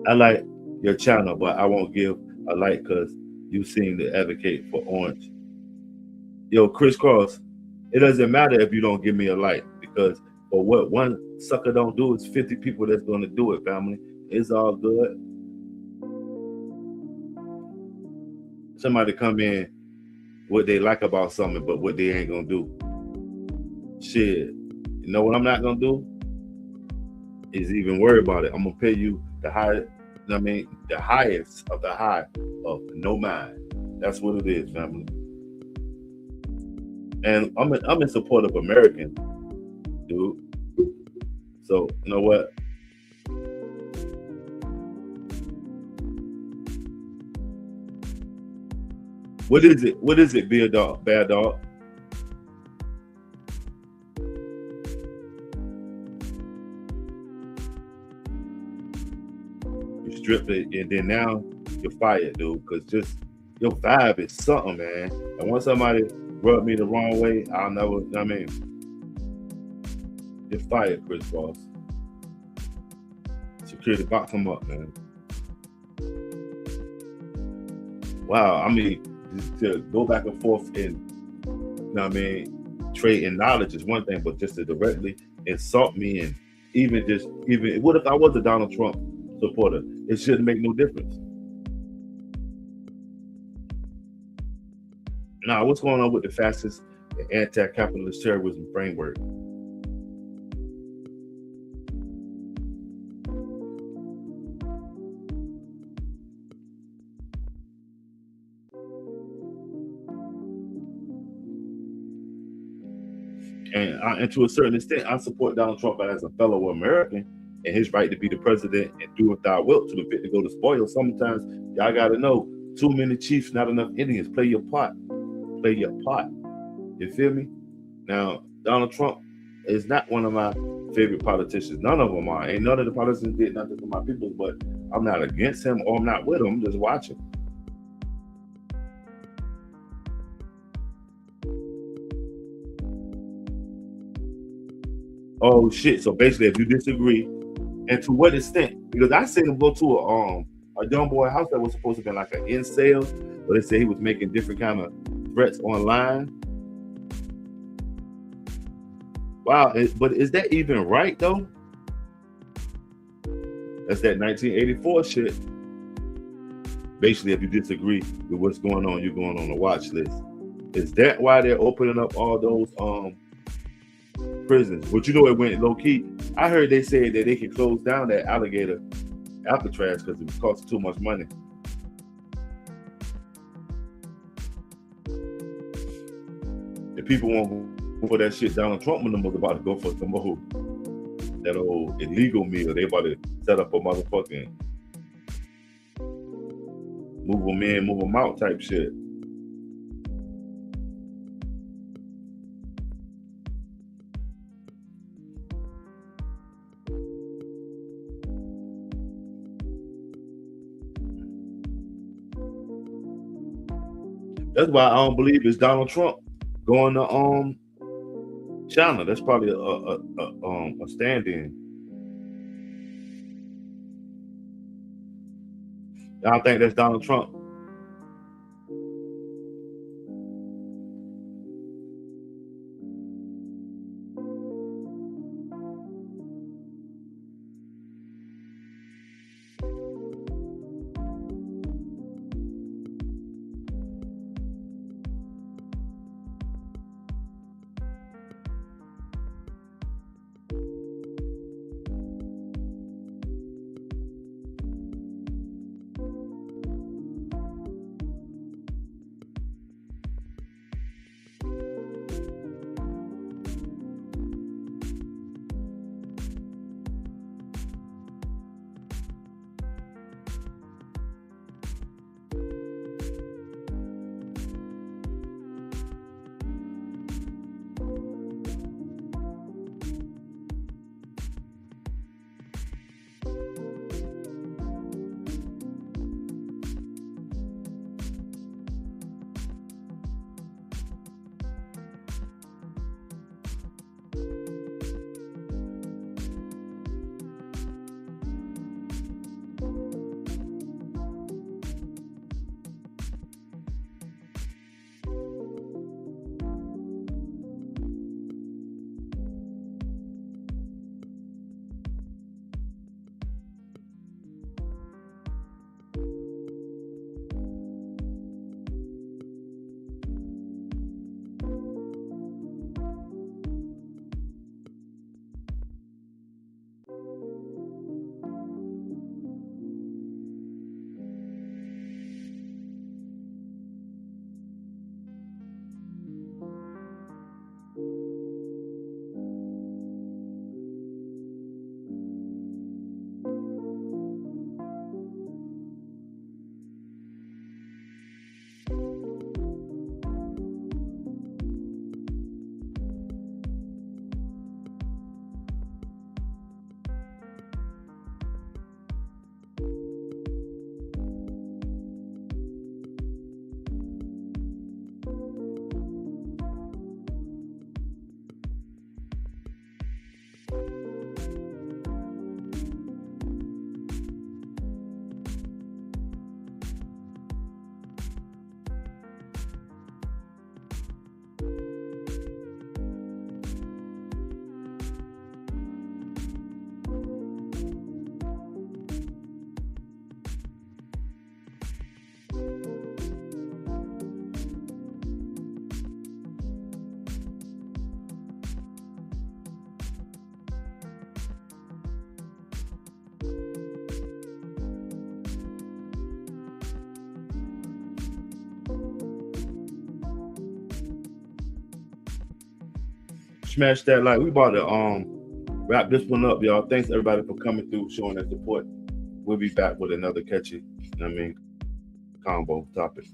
I like your channel, but I won't give a like because you seem to advocate for orange. Yo, Crisscross, it doesn't matter if you don't give me a like because for what one sucker don't do, it's 50 people that's going to do it, family. It's all good. Somebody come in what they like about something, but what they ain't going to do. Shit. You know what I'm not going to do? Is even worry about it. I'm going to pay you the highest, the highest of the high of no mind. That's what it is, family. And I'm in support of American, dude. So you know what? What is it? What is it, be a dog, bad dog? You stripped it, and then now you're fired, dude. Because just your vibe is something, man. And once somebody rub me the wrong way, I'll never. You're fired, Chris Boss. Security, box him up, man. Wow, to go back and forth and, trade in knowledge is one thing, but just to directly insult me and even what if I was a Donald Trump supporter? It shouldn't make no difference. Now, what's going on with the fascist and anti-capitalist terrorism framework? And to a certain extent, I support Donald Trump as a fellow American and his right to be the president and do what thou wilt to the bit to go to spoil. Sometimes y'all got to know, too many chiefs, not enough Indians. Play your part. Play your part. You feel me? Now, Donald Trump is not one of my favorite politicians. None of them are. Ain't none of the politicians did nothing for my people, but I'm not against him or I'm not with him. I'm just watching. Oh shit! So basically, if you disagree, and to what extent? Because I seen him go to a young boy house that was supposed to be like an incel, but they say he was making different kind of threats online. Wow, but is that even right though? That's that 1984 shit. Basically, if you disagree with what's going on, you're going on a watch list. Is that why they're opening up all those prisons? But you know, it went low key. I heard they said that they could close down that alligator Alcatraz because it was costing too much money. The people won't go for that shit. Donald Trump was about to go for some more that old illegal meal. They about to set up a motherfucking move them in, move them out type shit. That's why I don't believe it's Donald Trump going to China. That's probably a stand-in. I don't think that's Donald Trump. smash that like. We about to wrap this one up, y'all. Thanks everybody for coming through, showing that support. We'll be back with another catchy, combo topic.